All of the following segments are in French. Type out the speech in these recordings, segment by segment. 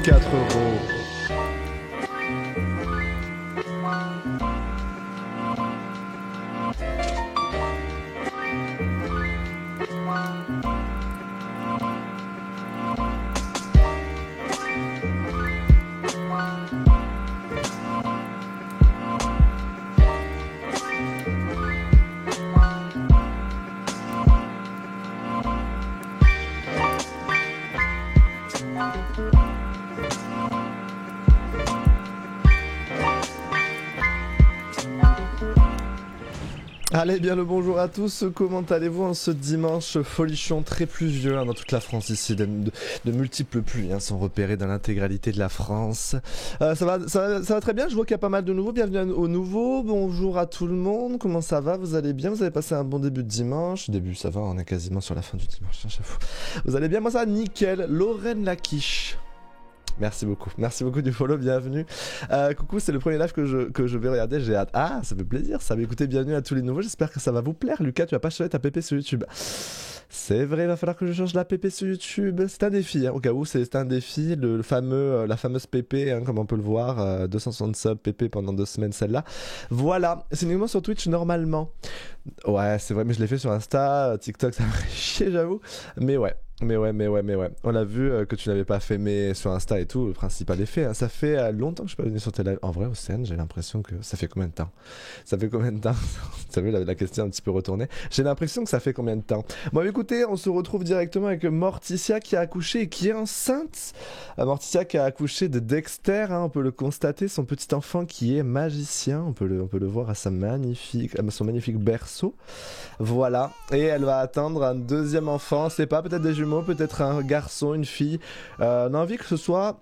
4 €. Allez, bien le bonjour à tous, comment allez-vous en ce dimanche folichon très pluvieux dans toute la France ici, de multiples pluies sont repérées dans l'intégralité de la France. Ça va très bien, je vois qu'il y a pas mal de nouveaux, bienvenue aux nouveaux, bonjour à tout le monde, comment ça va, vous allez bien, vous avez passé un bon début de dimanche, ça va, on est quasiment sur la fin du dimanche, j'avoue. Vous allez bien, moi ça va nickel, Lorraine Laquiche. Merci beaucoup du follow, bienvenue. Coucou, c'est le premier live que je vais regarder, j'ai hâte. Ah, ça fait plaisir, ça va écouter, bienvenue à tous les nouveaux, j'espère que ça va vous plaire. Lucas, tu vas pas changer ta PP sur YouTube. C'est vrai, il va falloir que je change la PP sur YouTube. C'est un défi, au cas où, c'est un défi, la fameuse PP, comme on peut le voir, 260 subs PP pendant 2 semaines, celle-là. Voilà, c'est uniquement sur Twitch normalement. Ouais, c'est vrai, mais je l'ai fait sur Insta, TikTok, ça me fait chier, j'avoue. Mais ouais. On a vu que tu n'avais pas fait mais sur Insta et tout, le principal effet. Ça fait longtemps que je suis pas venu sur tes lives. En vrai, Océane, j'ai l'impression que ça fait combien de temps? Ça fait combien de temps? T'as vu la question un petit peu retournée. J'ai l'impression que ça fait combien de temps? Bon, écoutez, on se retrouve directement avec Morticia qui a accouché et qui est enceinte. Morticia qui a accouché de Dexter, on peut le constater, son petit enfant qui est magicien. On peut le voir à son magnifique berceau. Voilà. Et elle va attendre un deuxième enfant. C'est pas peut-être des jumeaux, peut-être un garçon, une fille. On a envie que ce soit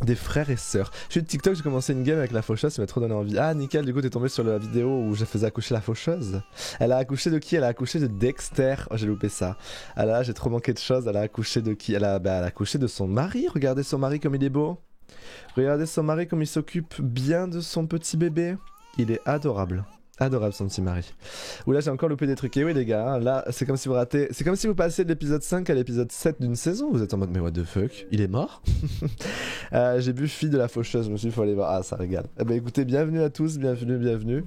des frères et sœurs. Je suis de TikTok, j'ai commencé une game avec la faucheuse, ça m'a trop donné envie. Ah nickel, du coup t'es tombé sur la vidéo où je faisais accoucher la faucheuse. Elle a accouché de qui? Elle a accouché de Dexter. Oh, j'ai loupé ça. Ah là, j'ai trop manqué de choses. Elle a accouché de qui? Elle a accouché de son mari. Regardez son mari comme il est beau. Regardez son mari comme il s'occupe bien de son petit bébé. Il est adorable. Adorable son petit mari. Oula, j'ai encore loupé des trucs. Et oui les gars, là c'est comme si vous ratez. C'est comme si vous passez de l'épisode 5 à l'épisode 7 d'une saison. Vous êtes en mode mais what the fuck? Il est mort? J'ai bu fille de la faucheuse, je me suis dit faut aller voir. Ah ça régale. Eh ben écoutez, bienvenue à tous, bienvenue.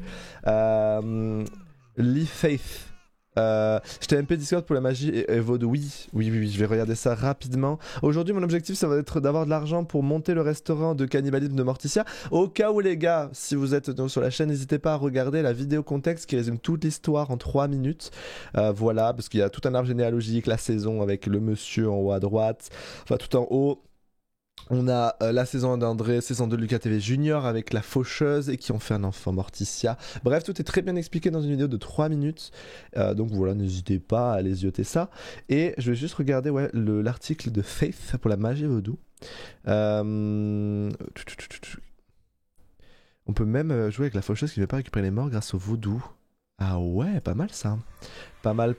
Lee Faith. Je t'ai MP Discord pour la magie et Vaudou. Oui, je vais regarder ça rapidement. Aujourd'hui, mon objectif, ça va être d'avoir de l'argent pour monter le restaurant de cannibalisme de Morticia. Au cas où, les gars, si vous êtes donc sur la chaîne, n'hésitez pas à regarder la vidéo contexte qui résume toute l'histoire en 3 minutes. Voilà, parce qu'il y a tout un arbre généalogique, la saison avec le monsieur en haut à droite, enfin tout en haut. On a la saison d'André, saison de Lucas TV Junior avec la faucheuse et qui ont fait un enfant Morticia. Bref, tout est très bien expliqué dans une vidéo de 3 minutes. Donc voilà, n'hésitez pas à aller zioter ça. Et je vais juste regarder l'article de Faith pour la magie vaudou. On peut même jouer avec la faucheuse qui ne veut pas récupérer les morts grâce au vaudou. Ah ouais, pas mal ça. Pas mal.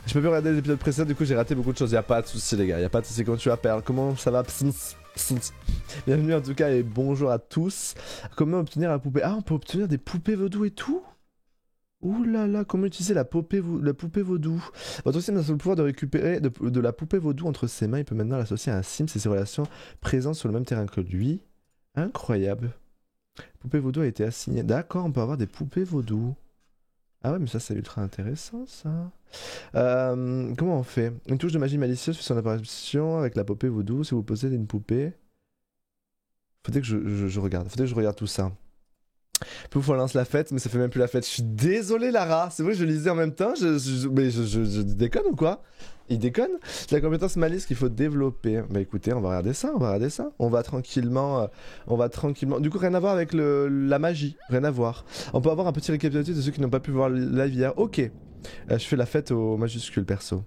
Je peux plus regarder les épisodes précédents, du coup j'ai raté beaucoup de choses. Y'a pas de soucis les gars, y'a pas de soucis. Comment tu vas perdre? Comment ça va? Bienvenue en tout cas et bonjour à tous. Comment obtenir la poupée? Ah, on peut obtenir des poupées vaudou et tout? Ouh là là, comment utiliser la poupée vaudou? Votre Sim a le pouvoir de récupérer de la poupée vaudou entre ses mains. Il peut maintenant l'associer à un Sim et ses relations présentes sur le même terrain que lui. Incroyable. Poupée vaudou a été assignée. D'accord, on peut avoir des poupées vaudou. Ah ouais, mais ça c'est ultra intéressant ça. Comment on fait? Une touche de magie malicieuse fait son apparition avec la poupée vaudou. Si vous possédez une poupée, faudrait que je regarde. Faudrait que je regarde tout ça. Pouf, on lance la fête, mais ça fait même plus la fête. Je suis désolé Lara, c'est vrai que je lisais en même temps. Mais je déconne ou quoi? Il déconne? C'est la compétence malice qu'il faut développer. Bah écoutez, on va regarder ça. On va tranquillement. Du coup, rien à voir avec la magie. Rien à voir. On peut avoir un petit récapitulatif de ceux qui n'ont pas pu voir le live hier. Ok. Je fais la fête au majuscule perso.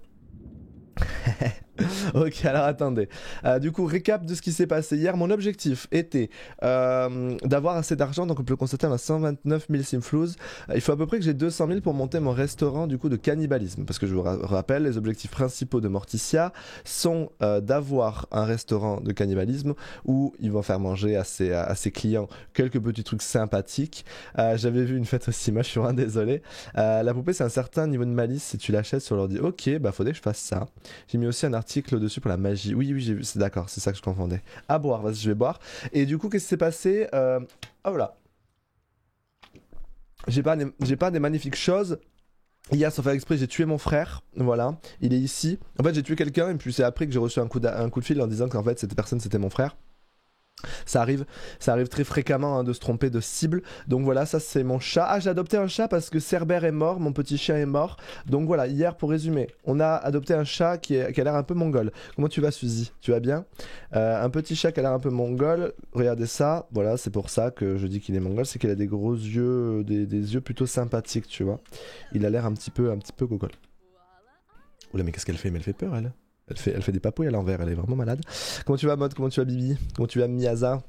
Ok, alors attendez. Du coup, récap de ce qui s'est passé hier. Mon objectif était d'avoir assez d'argent. Donc on peut le constater, on a 129 000 simflouz. Il faut à peu près que j'ai 200 000 pour monter mon restaurant du coup de cannibalisme. Parce que je vous rappelle, les objectifs principaux de Morticia sont d'avoir un restaurant de cannibalisme où ils vont faire manger à ses clients quelques petits trucs sympathiques. J'avais vu une fête aussi moche, je suis vraiment désolé. La poupée, c'est un certain niveau de malice. Si tu l'achètes sur l'ordi, ok, bah faudrait que je fasse ça. J'ai mis aussi un article au-dessus pour la magie. Oui, oui, j'ai vu, c'est d'accord, c'est ça que je confondais. À boire, vas-y, je vais boire. Et du coup, qu'est-ce qui s'est passé Oh là. J'ai pas des magnifiques choses. Hier, sans faire exprès, j'ai tué mon frère. Voilà, il est ici. En fait, j'ai tué quelqu'un et puis c'est après que j'ai reçu un coup de fil en disant qu'en fait, cette personne, c'était mon frère. Ça arrive très fréquemment hein, de se tromper de cible. Donc voilà, ça c'est mon chat. Ah, j'ai adopté un chat parce que Cerbère est mort, mon petit chien est mort. Donc voilà, hier pour résumer, on a adopté un chat qui a l'air un peu mongol. Comment tu vas, Suzy? Tu vas bien? Un petit chat qui a l'air un peu mongol. Regardez ça. Voilà, c'est pour ça que je dis qu'il est mongol, c'est qu'il a des gros yeux, des yeux plutôt sympathiques, tu vois. Il a l'air un petit peu gogol. Oula, mais qu'est-ce qu'elle fait? Mais elle fait peur, elle. Elle fait des papouilles à l'envers, elle est vraiment malade. Comment tu vas, Maud? Comment tu vas, Bibi? Comment tu vas, Miaza?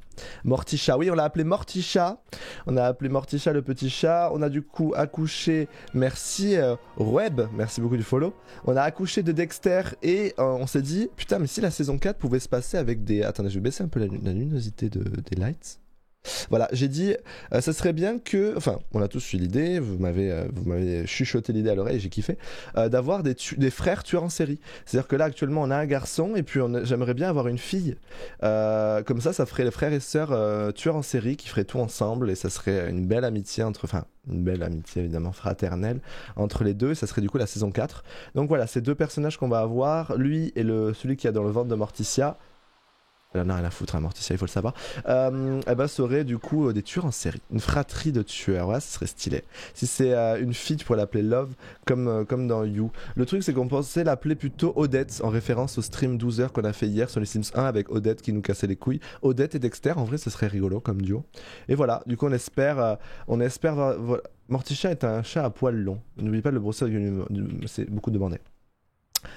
Morticha, oui, on l'a appelé Morticha. On a appelé Morticha le petit chat. On a du coup accouché, merci Web, merci beaucoup du follow. On a accouché de Dexter et on s'est dit, putain, mais si la saison 4 pouvait se passer avec des... Attendez, je vais baisser un peu la luminosité des lights. Voilà, j'ai dit, ça serait bien que, enfin, on a tous eu l'idée, vous m'avez chuchoté l'idée à l'oreille, j'ai kiffé, d'avoir des frères tueurs en série. C'est-à-dire que là, actuellement, on a un garçon et puis j'aimerais bien avoir une fille. Comme ça ferait les frères et sœurs tueurs en série qui feraient tout ensemble et ça serait une belle amitié une belle amitié évidemment fraternelle entre les deux et ça serait du coup la saison 4. Donc voilà, ces deux personnages qu'on va avoir, lui et celui qui est dans le ventre de Morticia. Elle en a rien à foutre, hein, Morticia, il faut le savoir. Serait du coup des tueurs en série. Une fratrie de tueurs, ouais, ce serait stylé. Si c'est une fille, tu pourrais l'appeler Love, comme dans You. Le truc, c'est qu'on pensait l'appeler plutôt Odette, en référence au stream 12 heures qu'on a fait hier sur les Sims 1 avec Odette qui nous cassait les couilles. Odette et Dexter, en vrai, ce serait rigolo comme duo. Et voilà, du coup, on espère voilà. Morticia est un chat à poils longs. N'oublie pas de le brosser avec c'est beaucoup demandé.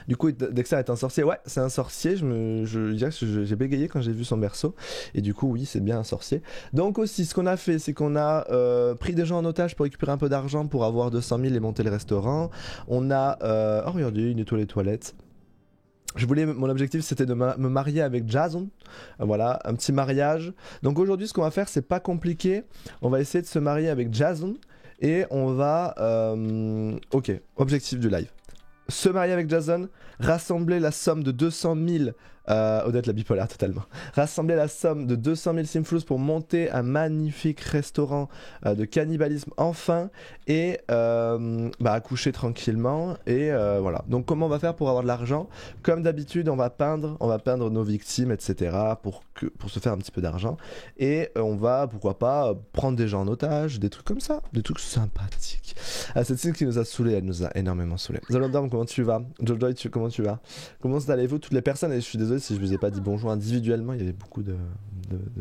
Du coup, Dexter est un sorcier. Ouais, c'est un sorcier. Je dirais que j'ai bégayé quand j'ai vu son berceau. Et du coup, oui, c'est bien un sorcier. Donc aussi, ce qu'on a fait, c'est qu'on a pris des gens en otage pour récupérer un peu d'argent pour avoir 200 000 et monter le restaurant. On a... Oh, regardez, il nettoie les toilettes. Mon objectif c'était de me marier avec Jason, voilà, un petit mariage. Donc aujourd'hui ce qu'on va faire c'est pas compliqué, on va essayer de se marier avec Jason et on va... Ok, objectif du live. Se marier avec Jason, rassembler la somme de 200 000 Odette la bipolaire totalement. Rassembler la somme de 200 000 Simflous pour monter un magnifique restaurant de cannibalisme enfin et accoucher tranquillement et voilà. Donc comment on va faire pour avoir de l'argent? Comme d'habitude on va peindre nos victimes etc. pour se faire un petit peu d'argent et on va pourquoi pas prendre des gens en otage, des trucs comme ça, des trucs sympathiques. Cette scène qui nous a saoulés, elle nous a énormément saoulés. Zolodorm, comment tu vas? Jojoy, comment tu vas? Comment allez-vous toutes les personnes? Et je suis désolé si je vous ai pas dit bonjour individuellement, il y avait beaucoup de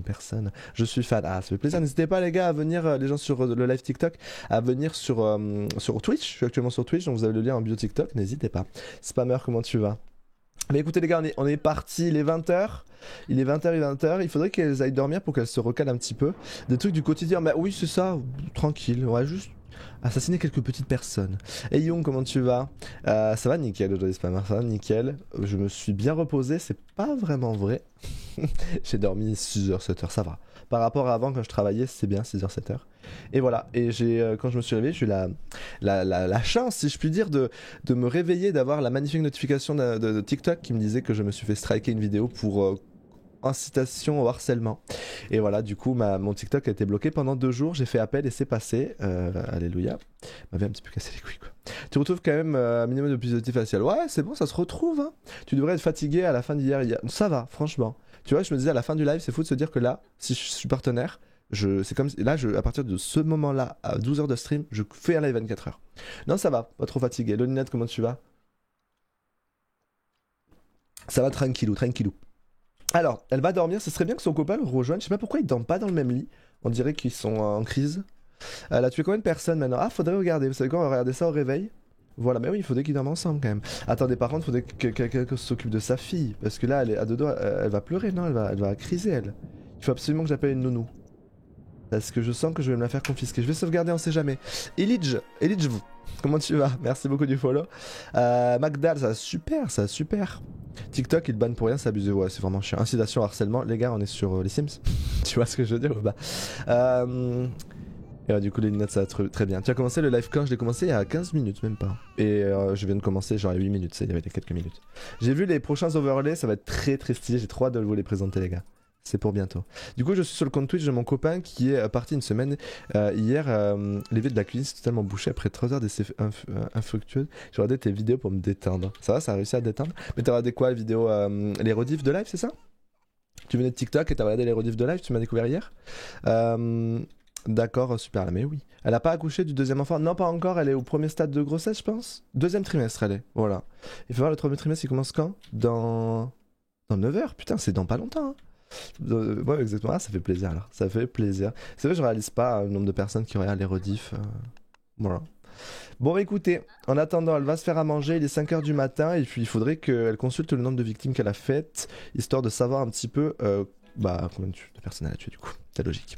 personnes. Je suis fan. Ah, ça fait plaisir. N'hésitez pas les gars à venir, les gens sur le live TikTok, à venir sur Twitch. Je suis actuellement sur Twitch, donc vous avez le lien en bio TikTok. N'hésitez pas. Spammer, comment tu vas? Mais écoutez les gars, on est parti, il est 20h. Il est 20h. Il faudrait qu'elles aillent dormir pour qu'elles se recalent un petit peu. Des trucs du quotidien. Bah oui, c'est ça. Tranquille. On va juste assassiner quelques petites personnes. Hey Young, comment tu vas? Ça va nickel aujourd'hui, Spammer, ça va nickel. Je me suis bien reposé, c'est pas vraiment vrai. J'ai dormi 6h, 7h, ça va. Par rapport à avant, quand je travaillais, c'est bien 6h, 7h. Et voilà, et quand je me suis réveillé, j'ai eu la chance, si je puis dire, de me réveiller, d'avoir la magnifique notification de TikTok qui me disait que je me suis fait striker une vidéo pour... incitation au harcèlement. Et voilà, du coup, mon TikTok a été bloqué pendant 2 jours. J'ai fait appel et c'est passé. Alléluia. M'avait un petit peu cassé les couilles, quoi. Tu retrouves quand même un minimum de positif facial. Ouais, c'est bon, ça se retrouve. Hein. Tu devrais être fatigué à la fin d'hier. Ça va, franchement. Tu vois, je me disais à la fin du live, c'est fou de se dire que là, si je suis partenaire, c'est comme là, à partir de ce moment-là, à 12h de stream, je fais un live 24h. Non, ça va, pas trop fatigué. Loninette, comment tu vas? Ça va tranquillou. Alors, elle va dormir, ce serait bien que son copain le rejoigne. Je sais pas pourquoi ils dorment pas dans le même lit. On dirait qu'ils sont en crise. Elle a tué combien de personnes maintenant? Ah, faudrait regarder. Vous savez quoi, on va regarder ça au réveil. Voilà, mais oui, il faudrait qu'ils dorment ensemble quand même. Attendez, par contre, il faudrait que quelqu'un s'occupe de sa fille. Parce que là, elle est à deux doigts, elle va pleurer, non? Elle va criser, elle. Il faut absolument que j'appelle une nounou. Parce que je sens que je vais me la faire confisquer. Je vais sauvegarder, on sait jamais. Elidge, vous. Comment tu vas? Merci beaucoup du follow. Magdal, ça va super. TikTok, il banne pour rien, c'est abusé. Ouais, c'est vraiment chiant. Incitation, harcèlement. Les gars, on est sur les Sims. Tu vois ce que je veux dire ou pas? Et du coup les lunettes ça va très bien. Tu as commencé le live quand? Je l'ai commencé il y a 15 minutes même pas. Et je viens de commencer genre il y a 8 minutes, il y avait quelques minutes. J'ai vu les prochains overlays, ça va être très très stylé, j'ai trop hâte de vous les présenter les gars. C'est pour bientôt. Du coup je suis sur le compte Twitch de mon copain qui est parti une semaine hier. L'évier de la cuisine c'est totalement bouché après 3 heures d'essais infructueux. J'ai regardé tes vidéos pour me détendre. Ça va, ça a réussi à détendre? Mais t'as regardé quoi les vidéos, les rediffs de live c'est ça? Tu venais de TikTok et t'as regardé les rediffs de live, tu m'as découvert hier. D'accord, super, mais oui. Elle a pas accouché du deuxième enfant? Non, pas encore, elle est au premier stade de grossesse, je pense. Deuxième trimestre, elle est, voilà. Il faut voir le troisième trimestre, il commence quand? Dans 9 heures, putain, c'est dans pas longtemps. Hein. Ouais, exactement, ah, ça fait plaisir alors, ça fait plaisir. C'est vrai, je réalise pas le nombre de personnes qui regardent les rediffs. Voilà. Bon, écoutez, en attendant, elle va se faire à manger, il est 5h du matin, et puis il faudrait qu'elle consulte le nombre de victimes qu'elle a faites, histoire de savoir un petit peu combien de personnes elle a tué du coup. C'est logique.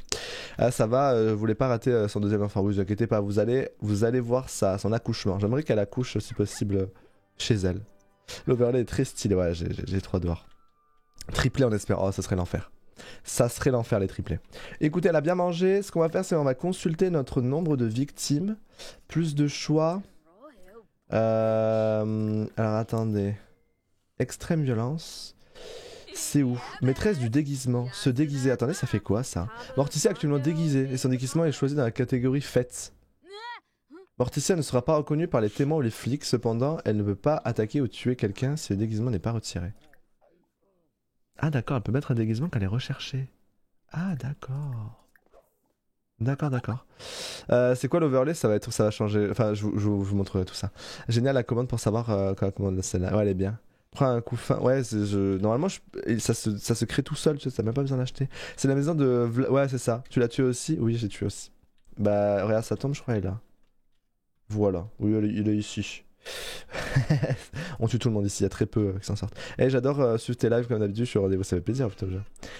Ça va, vous voulez pas rater son deuxième enfant, vous inquiétez pas, vous allez voir son accouchement. J'aimerais qu'elle accouche si possible chez elle. L'overlay est très stylé, ouais, j'ai trop dehors. Triplé en espérant, oh ça serait l'enfer. Ça serait l'enfer les triplés. Écoutez, elle a bien mangé, ce qu'on va faire c'est on va consulter notre nombre de victimes. Plus de choix. Alors attendez. Extrême violence. C'est où? Maîtresse du déguisement. Se déguiser. Attendez, ça fait quoi ça? Morticia est actuellement déguisée et son déguisement est choisi dans la catégorie fête. Morticia ne sera pas reconnue par les témoins ou les flics, cependant, elle ne peut pas attaquer ou tuer quelqu'un si le déguisement n'est pas retiré. Ah d'accord, elle peut mettre un déguisement qu'elle est recherchée. Ah d'accord. D'accord. C'est quoi l'overlay? Ça va changer. Enfin, je vous montrerai tout ça. Génial la commande pour savoir quand la commande celle-là. Ouais, elle est bien. Prends un coup fin. Ouais, normalement, ça se crée tout seul, tu sais, t'as même pas besoin d'acheter. C'est la maison de. Ouais, c'est ça. Tu l'as tué aussi? Oui, j'ai tué aussi. Bah, regarde, ça tombe, je crois, il est là. Voilà. Oui, il est ici. On tue tout le monde ici, il y a très peu qui s'en sortent. Et j'adore suivre tes lives comme d'habitude, je suis au rendez-vous, ça fait plaisir putain,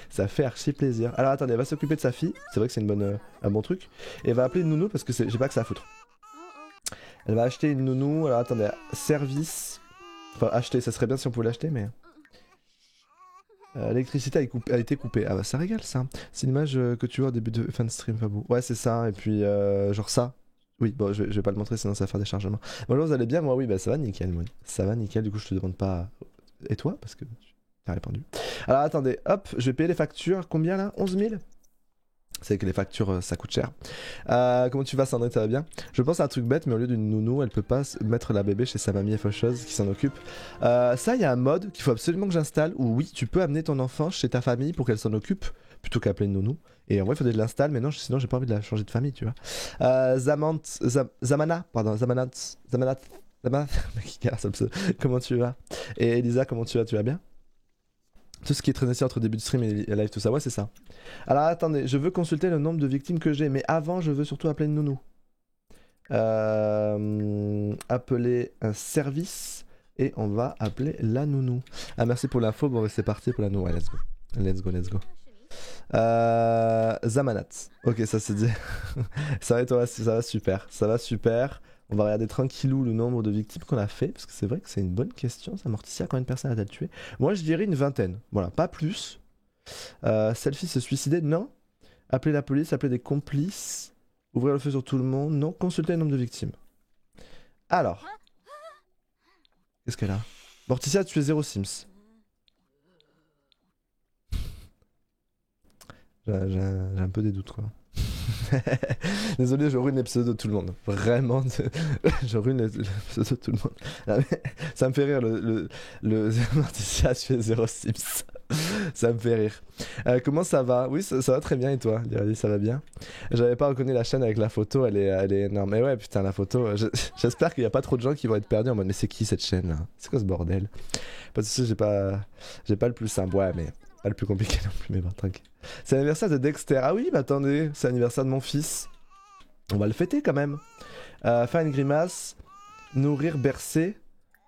ça fait archi plaisir. Alors attendez, elle va s'occuper de sa fille, c'est vrai que c'est un bon truc. Et elle va appeler une nounou parce que j'ai pas que ça à foutre. Elle va acheter une nounou, alors attendez, service. Enfin acheter, ça serait bien si on pouvait l'acheter mais... L'électricité a été coupée, ah bah ça régale ça. C'est l'image que tu vois au début de fin de stream Fabou. Ouais c'est ça, et puis genre ça. Oui, bon, je vais pas le montrer sinon ça va faire des chargements. Bonjour, vous allez bien? Moi, oui, bah ça va nickel, moi. Ça va nickel, du coup, je te demande pas. Et toi? Parce que tu as répondu. Alors attendez, hop, je vais payer les factures. Combien là? 11 000? C'est que les factures ça coûte cher. Comment tu vas, Sandrine? Ça va bien? Je pense à un truc bête, mais au lieu d'une nounou, elle peut pas mettre la bébé chez sa mamie faucheuse qui s'en occupe. Ça, il y a un mode qu'il faut absolument que j'installe où oui, tu peux amener ton enfant chez ta famille pour qu'elle s'en occupe plutôt qu'appeler une nounou. Et en vrai, il faudrait que je l'installe, mais non, sinon j'ai pas envie de la changer de famille, tu vois. Zamanat, comment tu vas? Et Elisa, comment tu vas? Tu vas bien? Tout ce qui est très nécessaire entre début de stream et live, tout ça, ouais, c'est ça. Alors attendez, je veux consulter le nombre de victimes que j'ai, mais avant, je veux surtout appeler une nounou. Appeler un service et on va appeler la nounou. Ah, merci pour l'info, bon, c'est parti pour la nounou. Ouais, let's go. Zamanat. Ok, ça c'est dit. Ça va super. On va regarder tranquillou le nombre de victimes qu'on a fait, parce que c'est vrai que c'est une bonne question. Ça, Morticia, combien de personnes a-t-elle tué? Moi, je dirais une vingtaine. Voilà, pas plus. Selfie se suicider? Non. Appeler la police, appeler des complices. Ouvrir le feu sur tout le monde? Non. Consulter le nombre de victimes. Alors. Qu'est-ce qu'elle a? Morticia a tué 0 Sims. J'ai un peu des doutes quoi. Désolé, je ruine les pseudos de tout le monde. Vraiment, je ruine les pseudos de tout le monde. Ah, ça me fait rire, le Morticia fait 0 Sims. Ça me fait rire. Comment ça va? Oui, ça va très bien et toi? Ça va bien? J'avais pas reconnu la chaîne avec la photo, elle est énorme. Mais ouais, putain, la photo. J'espère qu'il y a pas trop de gens qui vont être perdus en mode mais c'est qui cette chaîne là? C'est quoi ce bordel? Parce que j'ai pas le plus simple, ouais, mais pas le plus compliqué non plus, mais bon, tranquille. C'est l'anniversaire de Dexter. Ah oui, bah attendez, c'est l'anniversaire de mon fils. On va le fêter quand même. Faire une grimace, nourrir, bercer,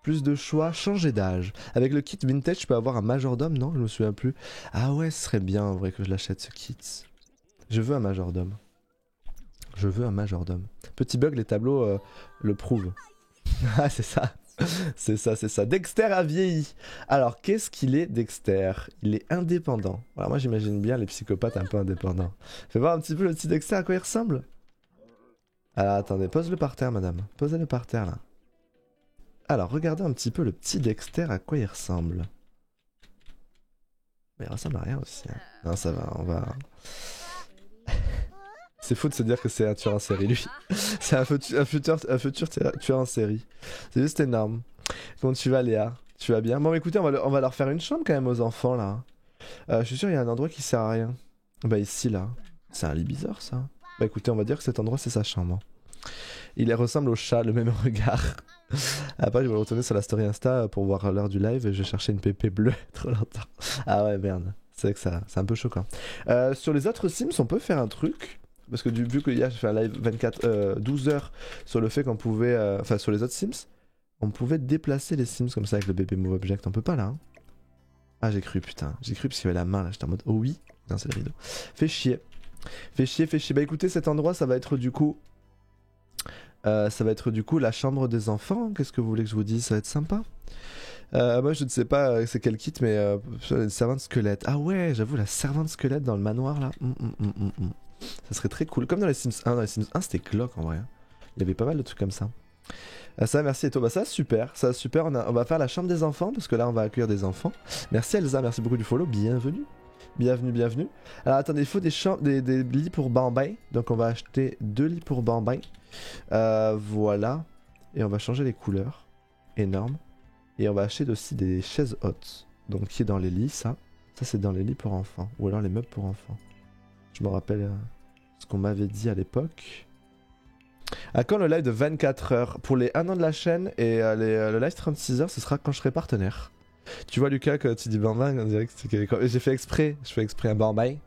plus de choix, changer d'âge. Avec le kit vintage, je peux avoir un majordome, non? Je me souviens plus. Ah ouais, ce serait bien en vrai que je l'achète ce kit. Je veux un majordome. Petit bug, les tableaux le prouvent. Ah, c'est ça. C'est ça. Dexter a vieilli. Alors, qu'est-ce qu'il est, Dexter? Il est indépendant. Alors, moi, j'imagine bien les psychopathes un peu indépendants. Fais voir un petit peu le petit Dexter, à quoi il ressemble. Alors attendez, pose-le par terre madame. Posez-le par terre là. Alors regardez un petit peu le petit Dexter, à quoi il ressemble. Mais il ressemble à rien aussi. Hein. Non ça va, on va... C'est fou de se dire que c'est un tueur en série lui. C'est un futur tueur en série. C'est juste énorme. Comment tu vas Léa? Tu vas bien? Bon écoutez, on va leur faire une chambre quand même aux enfants là. Je suis sûr il y a un endroit qui sert à rien. Bah ici là. C'est un lit bizarre ça. Bah écoutez, on va dire que cet endroit c'est sa chambre. Il ressemble au chat, le même regard. Après je vais retourner sur la story Insta pour voir l'heure du live et je vais chercher une pépé bleue trop longtemps. Ah ouais merde. C'est vrai que ça, c'est un peu choquant. Sur les autres Sims on peut faire un truc. Parce que vu que hier j'ai fait un live 12 heures sur le fait qu'on pouvait... Enfin sur les autres Sims, on pouvait déplacer les Sims comme ça avec le bébé Move Object. On peut pas là hein. Ah j'ai cru putain. J'ai cru parce qu'il y avait la main là. J'étais en mode oh oui. Non c'est le rideau. Fait chier. Fait chier, fait chier. Bah écoutez cet endroit ça va être du coup... la chambre des enfants. Qu'est-ce que vous voulez que je vous dise? Ça va être sympa. Moi je ne sais pas c'est quel kit mais une servante squelette. Ah ouais j'avoue la servante squelette dans le manoir là. Ça serait très cool. Comme dans les Sims 1. Dans les Sims 1 c'était glauque en vrai. Il y avait pas mal de trucs comme ça. Ça merci et toi. Bah ça super. Ça super. On va faire la chambre des enfants parce que là on va accueillir des enfants. Merci Elsa. Merci beaucoup du follow. Bienvenue. Bienvenue, bienvenue. Alors attendez, il faut des lits pour bambins. Donc on va acheter 2 lits pour bambins. Voilà. Et on va changer les couleurs. Énorme. Et on va acheter aussi des chaises hautes. Donc qui est dans les lits ça. Ça c'est dans les lits pour enfants. Ou alors les meubles pour enfants. Je me rappelle ce qu'on m'avait dit à l'époque. À quand le live de 24 heures? Pour les 1 an de la chaîne et le live 36 heures, ce sera quand je serai partenaire. Tu vois Lucas, quand tu dis bambin, on dirait que j'ai fait exprès. Je fais exprès un bambin.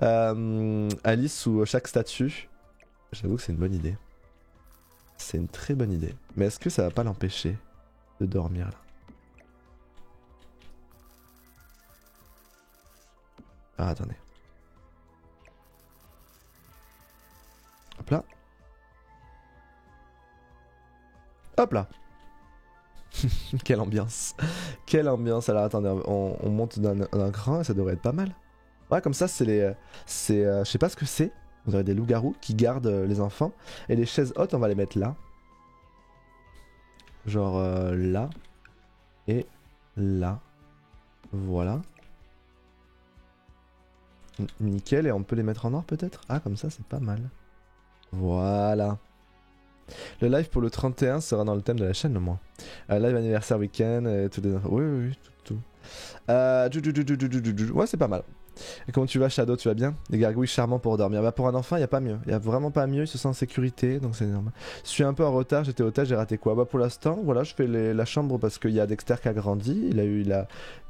Alice sous chaque statue. J'avoue que c'est une bonne idée. C'est une très bonne idée. Mais est-ce que ça va pas l'empêcher de dormir là? Ah attendez. Hop là. Hop là. Quelle ambiance. Quelle ambiance. Alors attendez, on monte d'un cran et ça devrait être pas mal. Ouais comme ça c'est les... je sais pas ce que c'est. Vous aurez des loups-garous qui gardent les enfants. Et les chaises hautes on va les mettre là. Genre là. Et là. Voilà. Nickel. Et on peut les mettre en or peut-être? Ah comme ça c'est pas mal. Voilà. Le live pour le 31 sera dans le thème de la chaîne, au moins. Live anniversaire week-end, tout des infos. Oui, tout. Ouais, c'est pas mal. Et comment tu vas, Shadow? Tu vas bien? Des gargouilles charmants pour dormir. Bah, pour un enfant, il n'y a pas mieux. Il n'y a vraiment pas mieux. Il se sent en sécurité, donc c'est normal. Je suis un peu en retard, j'étais au tâche, j'ai raté quoi? Bah, pour l'instant, voilà, je fais la chambre parce qu'il y a Dexter qui a grandi.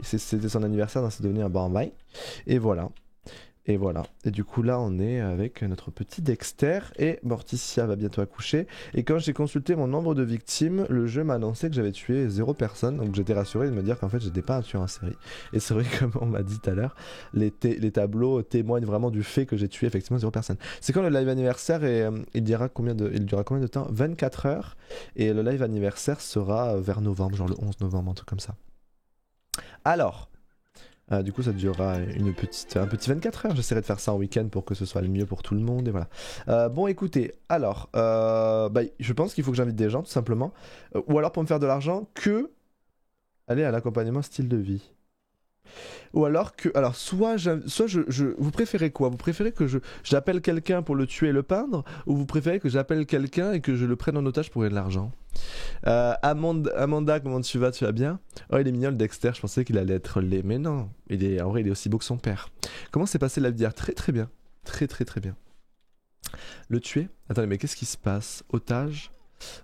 C'était son anniversaire, donc c'est devenu un bambin. Et voilà. Et voilà. Et du coup là on est avec notre petit Dexter et Morticia va bientôt accoucher. Et quand j'ai consulté mon nombre de victimes, le jeu m'a annoncé que j'avais tué 0 personne. Donc j'étais rassuré de me dire qu'en fait j'étais pas un tueur en série. Et c'est vrai comme on m'a dit tout à l'heure, les tableaux témoignent vraiment du fait que j'ai tué effectivement 0 personne. C'est quand le live anniversaire et il durera combien de temps? 24 heures. Et le live anniversaire sera vers novembre, genre le 11 novembre, un truc comme ça. Alors... du coup ça durera un petit 24 heures, j'essaierai de faire ça en week-end pour que ce soit le mieux pour tout le monde et voilà. Bon écoutez, alors je pense qu'il faut que j'invite des gens tout simplement, ou alors pour me faire de l'argent aller à l'accompagnement style de vie. Ou alors soit vous préférez quoi? Vous préférez que j'appelle quelqu'un pour le tuer et le peindre, ou vous préférez que j'appelle quelqu'un et que je le prenne en otage pour gagner de l'argent? Amanda, comment tu vas? Tu vas bien? Oh, il est mignon le Dexter, je pensais qu'il allait être laid, mais non, en vrai il est aussi beau que son père. Comment s'est passé la vie d'hier? Très très bien, très bien. Le tuer? Attendez, mais qu'est-ce qui se passe? Otage?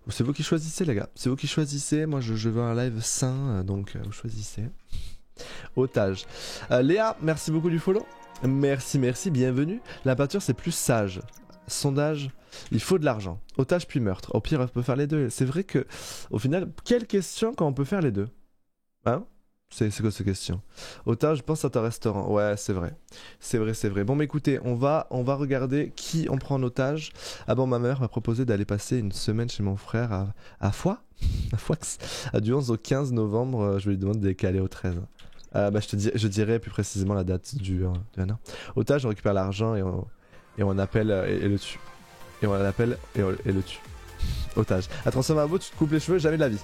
C'est vous qui choisissez les gars, c'est vous qui choisissez, moi je veux un live sain, donc vous choisissez. Otage. Léa, merci beaucoup du follow. Merci, bienvenue. La peinture c'est plus sage. Sondage, il faut de l'argent. Otage puis meurtre. Au pire, on peut faire les deux. C'est vrai que, au final, quelle question quand on peut faire les deux? Hein? C'est quoi cette question? Otage, je pense à ton restaurant. Ouais, c'est vrai. C'est vrai. Bon, mais écoutez, on va regarder qui on prend en otage. Ah bon, ma mère m'a proposé d'aller passer une semaine chez mon frère à Foix. À Foix. Du 11 au 15 novembre, je lui demande de décaler au 13. Je dirai plus précisément la date du 1. Otage, on récupère l'argent et on appelle et et on l'appelle et le tue. Otage. À transformer un robot, tu te coupes les cheveux, jamais de la vie.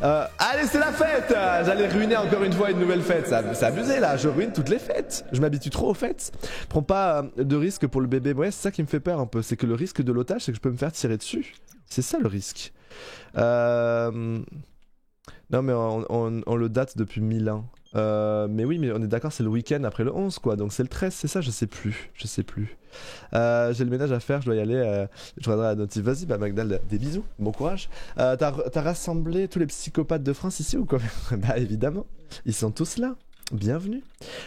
Allez, c'est la fête. J'allais ruiner encore une fois une nouvelle fête. C'est abusé là, je ruine toutes les fêtes. Je m'habitue trop aux fêtes. Prends pas de risque pour le bébé. Ouais, c'est ça qui me fait peur un peu. C'est que le risque de l'otage, c'est que je peux me faire tirer dessus. C'est ça le risque. Non mais on le date depuis 1000 ans. Mais oui, mais on est d'accord, c'est le week-end après le 11 quoi, donc c'est le 13, c'est ça, je sais plus. J'ai le ménage à faire, je dois y aller, je regarderai la notif. Vas-y, bah Magdal, des bisous, bon courage. T'as rassemblé tous les psychopathes de France ici ou quoi? Bah évidemment, ils sont tous là, bienvenue.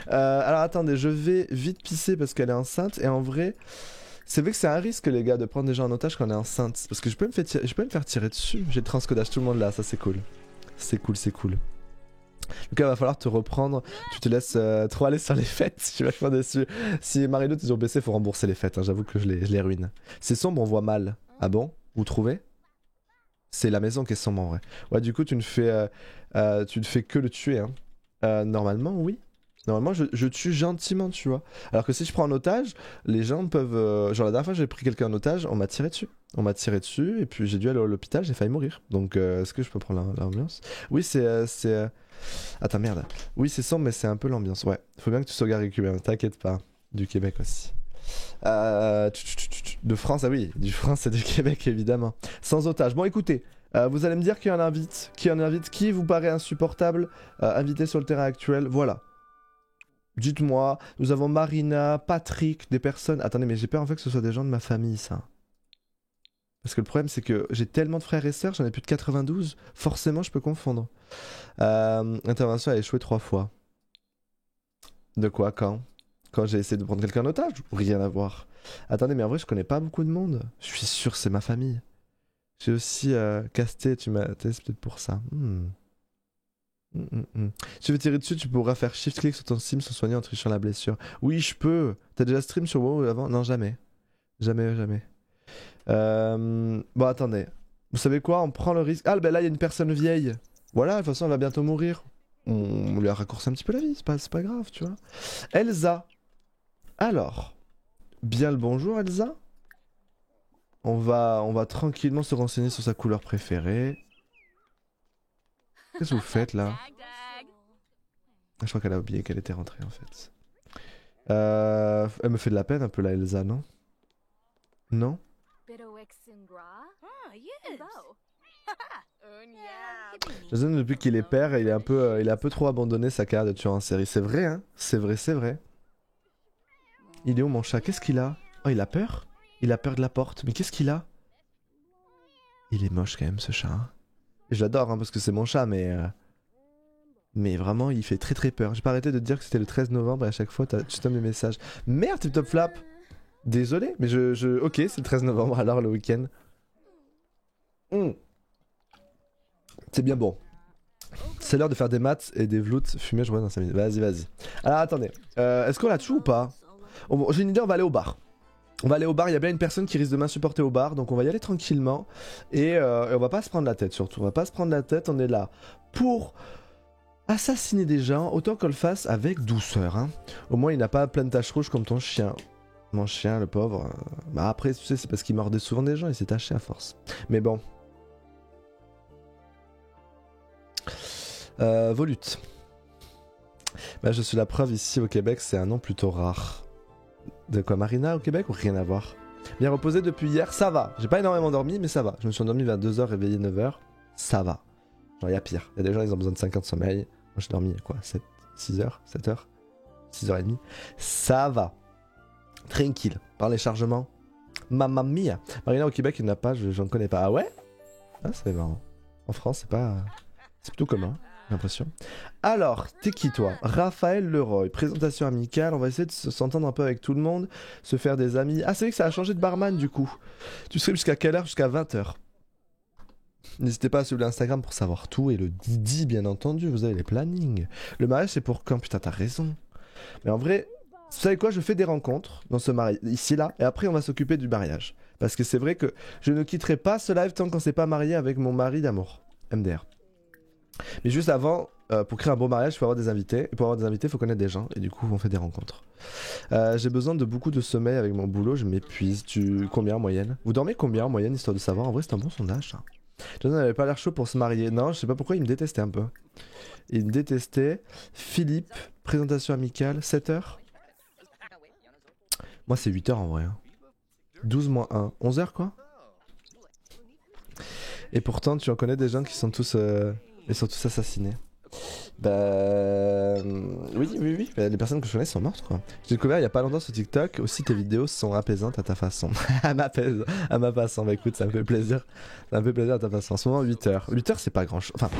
Alors attendez, je vais vite pisser parce qu'elle est enceinte, et en vrai... C'est vrai que c'est un risque les gars de prendre des gens en otage quand on est enceinte, parce que je peux me faire tirer dessus. J'ai le transcodage, tout le monde là, ça c'est cool. C'est cool. Lucas, va falloir te reprendre. Tu te laisses trop aller sur les fêtes. Je suis vachement déçu. Si Marie-Lou t'es sur BC, faut rembourser les fêtes. Hein. J'avoue que je les ruine. C'est sombre, on voit mal. Ah bon? Vous trouvez? C'est la maison qui est sombre en vrai. Ouais, du coup, tu ne fais que le tuer. Hein. Normalement, oui. Normalement, je tue gentiment, tu vois. Alors que si je prends en otage, les gens peuvent... Genre la dernière fois, j'ai pris quelqu'un en otage, on m'a tiré dessus. Et puis j'ai dû aller à l'hôpital, j'ai failli mourir. Donc, est-ce que je peux prendre l'ambiance? Oui, c'est... Attends, merde. Oui, c'est sombre, mais c'est un peu l'ambiance. Ouais, faut bien que tu sauvegardes récupérer. T'inquiète pas. Du Québec aussi. De France, ah oui, du France et du Québec, évidemment. Sans otage. Bon, écoutez... vous allez me dire qui en invite. Qui vous paraît insupportable invité sur le terrain actuel. Voilà. Dites-moi, nous avons Marina, Patrick, des personnes... Attendez, mais j'ai peur en fait que ce soit des gens de ma famille, ça. Parce que le problème, c'est que j'ai tellement de frères et sœurs, j'en ai plus de 92. Forcément, je peux confondre. Intervention a échoué 3 fois. De quoi, quand j'ai essayé de prendre quelqu'un en otage? Rien à voir. Attendez, mais en vrai, je connais pas beaucoup de monde. Je suis sûr que c'est ma famille. J'ai aussi casté, c'est peut-être pour ça. Si tu veux tirer dessus, tu pourras faire shift-click sur ton sim sans soigner en trichant la blessure. Oui, je peux. T'as déjà stream sur WoW avant? Non, jamais. Jamais. Bon, attendez. Vous savez quoi? On prend le risque. Ah, ben là, il y a une personne vieille. Voilà, de toute façon, elle va bientôt mourir. On lui a raccourci un petit peu la vie, c'est pas grave, tu vois. Elsa. Alors. Bien le bonjour, Elsa. On va tranquillement se renseigner sur sa couleur préférée. Qu'est-ce que vous faites là? Je crois qu'elle a oublié qu'elle était rentrée en fait. Elle me fait de la peine un peu la Elsa, non? Non? Jason, depuis qu'il est père, il a un peu trop abandonné sa carrière de tueur en série. C'est vrai, hein? C'est vrai. Il est où mon chat? Qu'est-ce qu'il a? Oh, il a peur? Il a peur de la porte. Mais qu'est-ce qu'il a? Il est moche quand même ce chat. Hein. Je l'adore hein, parce que c'est mon chat, mais vraiment il fait très peur. J'ai pas arrêté de te dire que c'était le 13 novembre et à chaque fois tu tombes des messages. Merde, Tip Top Flap. Désolé, mais ok, c'est le 13 novembre alors le week-end. C'est bien bon. C'est l'heure de faire des maths et des vloutes fumés, je vois dans 5 minutes. Vas-y. Alors attendez, est-ce qu'on la tue ou pas? J'ai une idée, on va aller au bar. Il y a bien une personne qui risque de m'insupporter au bar, donc on va y aller tranquillement. Et on va pas se prendre la tête surtout, on est là pour assassiner des gens, autant qu'on le fasse avec douceur. Hein. Au moins il n'a pas plein de taches rouges comme ton chien. Mon chien, le pauvre. Bah après, tu sais, c'est parce qu'il mordait souvent des gens, il s'est taché à force. Mais bon. Volute. Bah je suis la preuve ici au Québec, c'est un nom plutôt rare. De quoi, Marina au Québec ou rien à voir? Bien reposé depuis hier, ça va. J'ai pas énormément dormi, mais ça va. Je me suis endormi vers 2h, réveillé 9h. Ça va. Genre, y'a pire. Y'a des gens, ils ont besoin de 5 ans de sommeil. Moi, j'ai dormi, quoi, 6h, 7h, 6h30. Ça va. Tranquille. Par les chargements. Mamma mia. Marina au Québec, il n'y en a pas, j'en connais pas. Ah ouais? Ah, c'est marrant. En France, c'est pas... C'est plutôt commun. J'ai l'impression. Alors, t'es qui toi? Raphaël Leroy, présentation amicale, on va essayer de s'entendre un peu avec tout le monde, se faire des amis. Ah c'est vrai que ça a changé de barman du coup. Tu serais jusqu'à quelle heure? Jusqu'à 20h. N'hésitez pas à suivre l'Instagram pour savoir tout, et le Didi bien entendu, vous avez les plannings. Le mariage c'est pour quand? Putain t'as raison. Mais en vrai, vous savez quoi? Je fais des rencontres dans ce mariage, ici là, et après on va s'occuper du mariage. Parce que c'est vrai que je ne quitterai pas ce live tant qu'on s'est pas marié avec mon mari d'amour. MDR. Mais juste avant, pour créer un beau mariage, il faut avoir des invités. Et pour avoir des invités, il faut connaître des gens. Et du coup, on fait des rencontres. J'ai besoin de beaucoup de sommeil avec mon boulot, je m'épuise. Combien en moyenne? Vous dormez combien en moyenne, histoire de savoir? En vrai, c'est un bon sondage, ça. John n'avait pas l'air chaud pour se marier. Non, je sais pas pourquoi il me détestait un peu. Il me détestait. Philippe, présentation amicale, 7 heures. Moi, c'est 8 heures en vrai. 12 moins 1. 11 heures, quoi. Et pourtant, tu en connais des gens qui sont tous, ils sont tous assassinés. Bah... Oui. Bah, les personnes que je connais sont mortes, quoi. J'ai découvert il y a pas longtemps sur TikTok. Aussi, tes vidéos sont apaisantes à ta façon. à ma façon. Bah écoute, ça me fait plaisir. Ça me fait plaisir à ta façon. En ce moment, 8 heures. 8 heures, c'est pas grand chose. Enfin...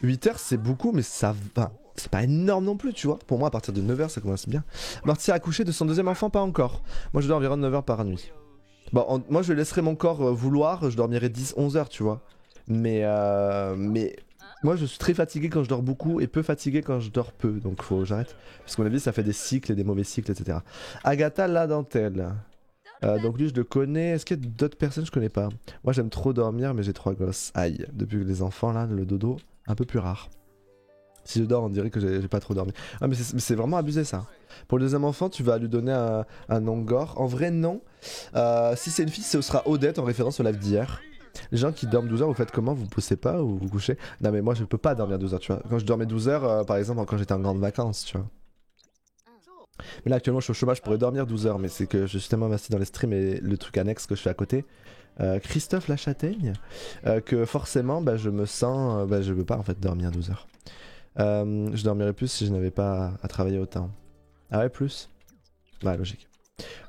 8 heures, c'est beaucoup, mais ça va. C'est pas énorme non plus, tu vois. Pour moi, à partir de 9 heures, ça commence bien. Marty a accouché de son deuxième enfant, pas encore. Moi, je dors environ 9 heures par nuit. Bon, moi, je laisserai mon corps vouloir. Je dormirai 10-11 heures, tu vois. Mais moi, je suis très fatigué quand je dors beaucoup et peu fatigué quand je dors peu. Donc, faut que j'arrête. Parce qu'à mon avis, ça fait des cycles et des mauvais cycles, etc. Agatha la dentelle. Donc lui je le connais, est-ce qu'il y a d'autres personnes que je connais pas? Moi j'aime trop dormir mais j'ai 3 gosses. Aïe, depuis que les enfants là, le dodo, un peu plus rare. Si je dors on dirait que j'ai pas trop dormi. Ah mais c'est vraiment abusé ça. Pour le deuxième enfant tu vas lui donner un nom gore. En vrai non. Si c'est une fille ce sera Odette en référence au live d'hier. Les gens qui dorment 12 heures vous faites comment? Vous poussez pas ou vous couchez? Non mais moi je peux pas dormir 12 heures tu vois. Quand je dormais 12 heures par exemple quand j'étais en grande vacances tu vois. Mais là actuellement je suis au chômage, je pourrais dormir 12 heures mais c'est que je suis tellement investi dans les streams et le truc annexe que je fais à côté. Christophe Lachâtaigne que forcément bah, je me sens, je veux pas en fait dormir 12 heures. Je dormirais plus si je n'avais pas à travailler autant. Ah ouais plus? Ouais logique.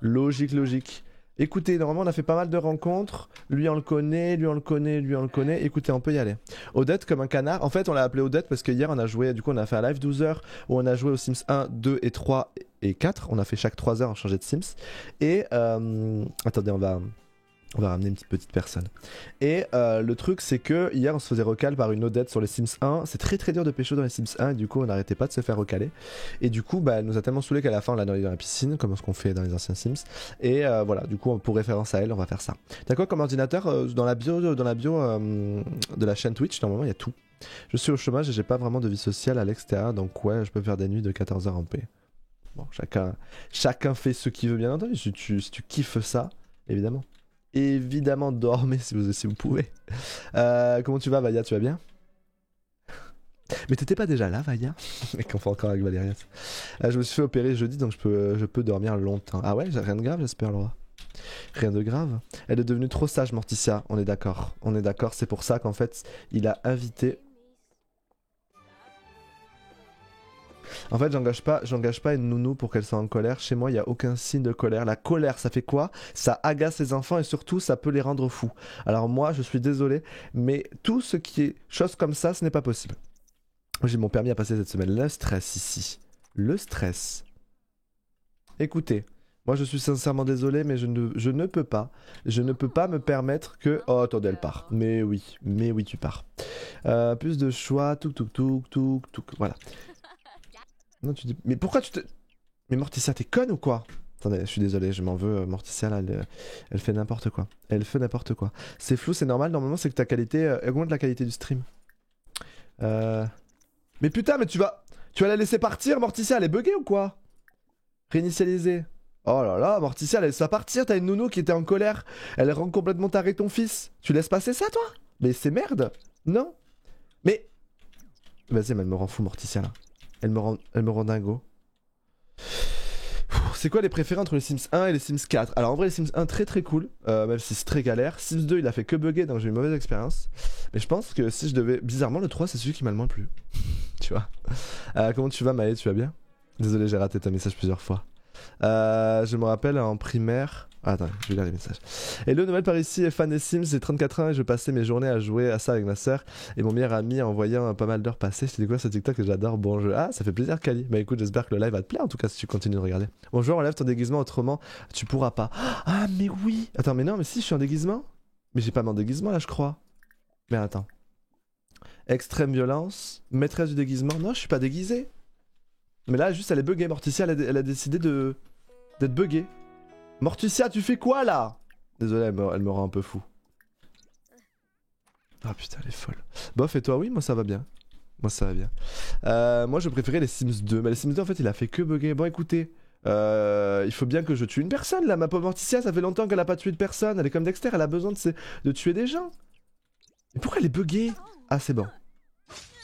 Logique. Écoutez, normalement on a fait pas mal de rencontres. Lui on le connaît, lui on le connaît, lui on le connaît. Écoutez, on peut y aller. Odette comme un canard. En fait on l'a appelé Odette parce que hier on a joué, du coup on a fait un live 12 heures où on a joué aux Sims 1, 2 et 3 et 4. On a fait chaque 3 heures, on changeait de Sims. Et attendez, on va ramener une petite personne. Et le truc c'est que hier on se faisait recal par une Odette sur les Sims 1. C'est très dur de pécho dans les Sims 1 et du coup on n'arrêtait pas de se faire recaler. Et du coup bah, elle nous a tellement saoulé qu'à la fin on l'a dans la piscine comme ce qu'on fait dans les anciens Sims. Et voilà, du coup pour référence à elle on va faire ça. T'as quoi comme ordinateur? Dans la bio de la chaîne Twitch normalement il y a tout. Je suis au chômage et j'ai pas vraiment de vie sociale à l'extérieur donc ouais je peux faire des nuits de 14 heures en paix. Bon chacun fait ce qu'il veut bien entendu. Si tu kiffes ça évidemment. Évidemment, dormez si vous pouvez. Comment tu vas, Vaya? Tu vas bien? Mais t'étais pas déjà là, Vaya? Mais qu'on fait encore avec Valérias. Je me suis fait opérer jeudi, donc je peux dormir longtemps. Ah ouais, rien de grave, j'espère, Laura. Rien de grave. Elle est devenue trop sage, Morticia. On est d'accord. C'est pour ça qu'en fait, il a invité... En fait, j'engage pas une nounou pour qu'elle soit en colère. Chez moi, il n'y a aucun signe de colère. La colère, ça fait quoi? Ça agace les enfants et surtout, ça peut les rendre fous. Alors moi, je suis désolé, mais tout ce qui est chose comme ça, ce n'est pas possible. J'ai mon permis à passer cette semaine. Le stress ici. Le stress. Écoutez, moi je suis sincèrement désolé, mais je ne peux pas. Je ne peux pas me permettre que... Oh, attendez, elle part. Mais oui, tu pars. Plus de choix, voilà. Non, tu dis... Mais pourquoi tu te... Mais Morticia, t'es conne ou quoi? Attendez, je suis désolé, je m'en veux. Morticia, là, elle fait n'importe quoi. C'est flou, c'est normal. Normalement, c'est que ta qualité... augmente la qualité du stream. Mais putain, mais tu vas la laisser partir, Morticia? Elle est buggée ou quoi? Réinitialiser. Oh là là, Morticia, elle laisse ça partir. T'as une nounou qui était en colère. Elle rend complètement taré ton fils. Tu laisses passer ça, toi? Mais c'est merde. Non. Mais... Vas-y, mais elle me rend fou, Morticia, là. Elle me rend dingo. C'est quoi les préférés entre les Sims 1 et les Sims 4? Alors en vrai les Sims 1 très cool, même si c'est très galère. Sims 2 il a fait que bugger donc j'ai eu une mauvaise expérience. Mais je pense que si je devais... Bizarrement le 3 c'est celui qui m'a le moins plu. Tu vois. Comment tu vas Maë, tu vas bien? Désolé j'ai raté ton message plusieurs fois. Je me rappelle en primaire... attends, je vais lire les messages. Hello, Noël par ici, fan des Sims, j'ai 34 ans et je passais mes journées à jouer à ça avec ma soeur et mon meilleur ami en voyant pas mal d'heures passer. Je t'ai découvert ce TikTok que j'adore, bon jeu. Ah, ça fait plaisir, Kali. Bah écoute, j'espère que le live va te plaire en tout cas si tu continues de regarder. Bonjour, enlève ton déguisement, autrement tu pourras pas. Ah, mais oui. Attends, mais non, mais si, je suis en déguisement. Mais j'ai pas mon déguisement là, je crois. Mais attends. Extrême violence, maîtresse du déguisement. Non, je suis pas déguisé. Mais là, juste, elle est buggée. Morticia, elle a décidé d'être buggée. Morticia, tu fais quoi là? Désolé, elle me rend un peu fou. Ah putain, elle est folle. Bof, et toi? Oui, moi ça va bien. Moi ça va bien. Moi je préférais les Sims 2. Mais les Sims 2 en fait il a fait que bugger. Bon écoutez, il faut bien que je tue une personne là. Ma pauvre Morticia, ça fait longtemps qu'elle a pas tué de personne. Elle est comme Dexter, elle a besoin de tuer des gens. Mais pourquoi elle est buggée? Ah c'est bon.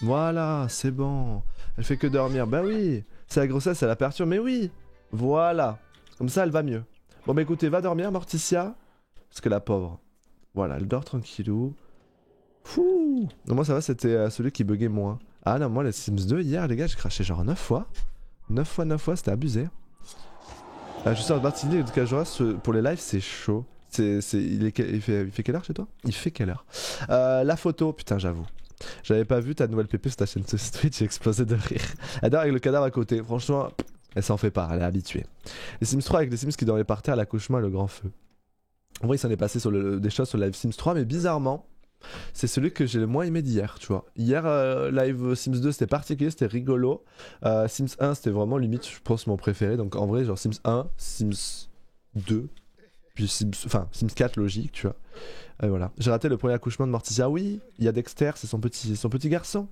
Voilà, c'est bon. Elle fait que dormir. Bah oui, c'est la grossesse, elle a perturbe. Mais oui, voilà. Comme ça elle va mieux. Bon bah écoutez, va dormir Morticia. Parce que la pauvre. Voilà, elle dort tranquillou. Fouh. Non, moi ça va, c'était celui qui buguait moins. Ah non, moi les Sims 2 hier les gars j'ai craché genre 9 fois. 9 fois, c'était abusé. Je suis en particulier de Cajora pour les lives c'est chaud. Il fait quelle heure chez toi? Il fait quelle heure? La photo, putain j'avoue. J'avais pas vu ta nouvelle PP sur ta chaîne Twitch, j'ai explosé de rire. Elle dort avec le cadavre à côté, franchement, elle s'en fait pas, elle est habituée. Les Sims 3 avec les Sims qui dormaient par terre, l'accouchement et le grand feu. En vrai il s'en est passé des choses sur le live Sims 3 mais bizarrement... C'est celui que j'ai le moins aimé d'hier, tu vois. Hier, live Sims 2 c'était particulier, c'était rigolo. Sims 1 c'était vraiment limite, je pense, mon préféré. Donc en vrai, genre Sims 1, Sims 2, puis Sims 4 logique, tu vois. Et voilà. J'ai raté le premier accouchement de Morticia. Oui, il y a Dexter, c'est son petit garçon.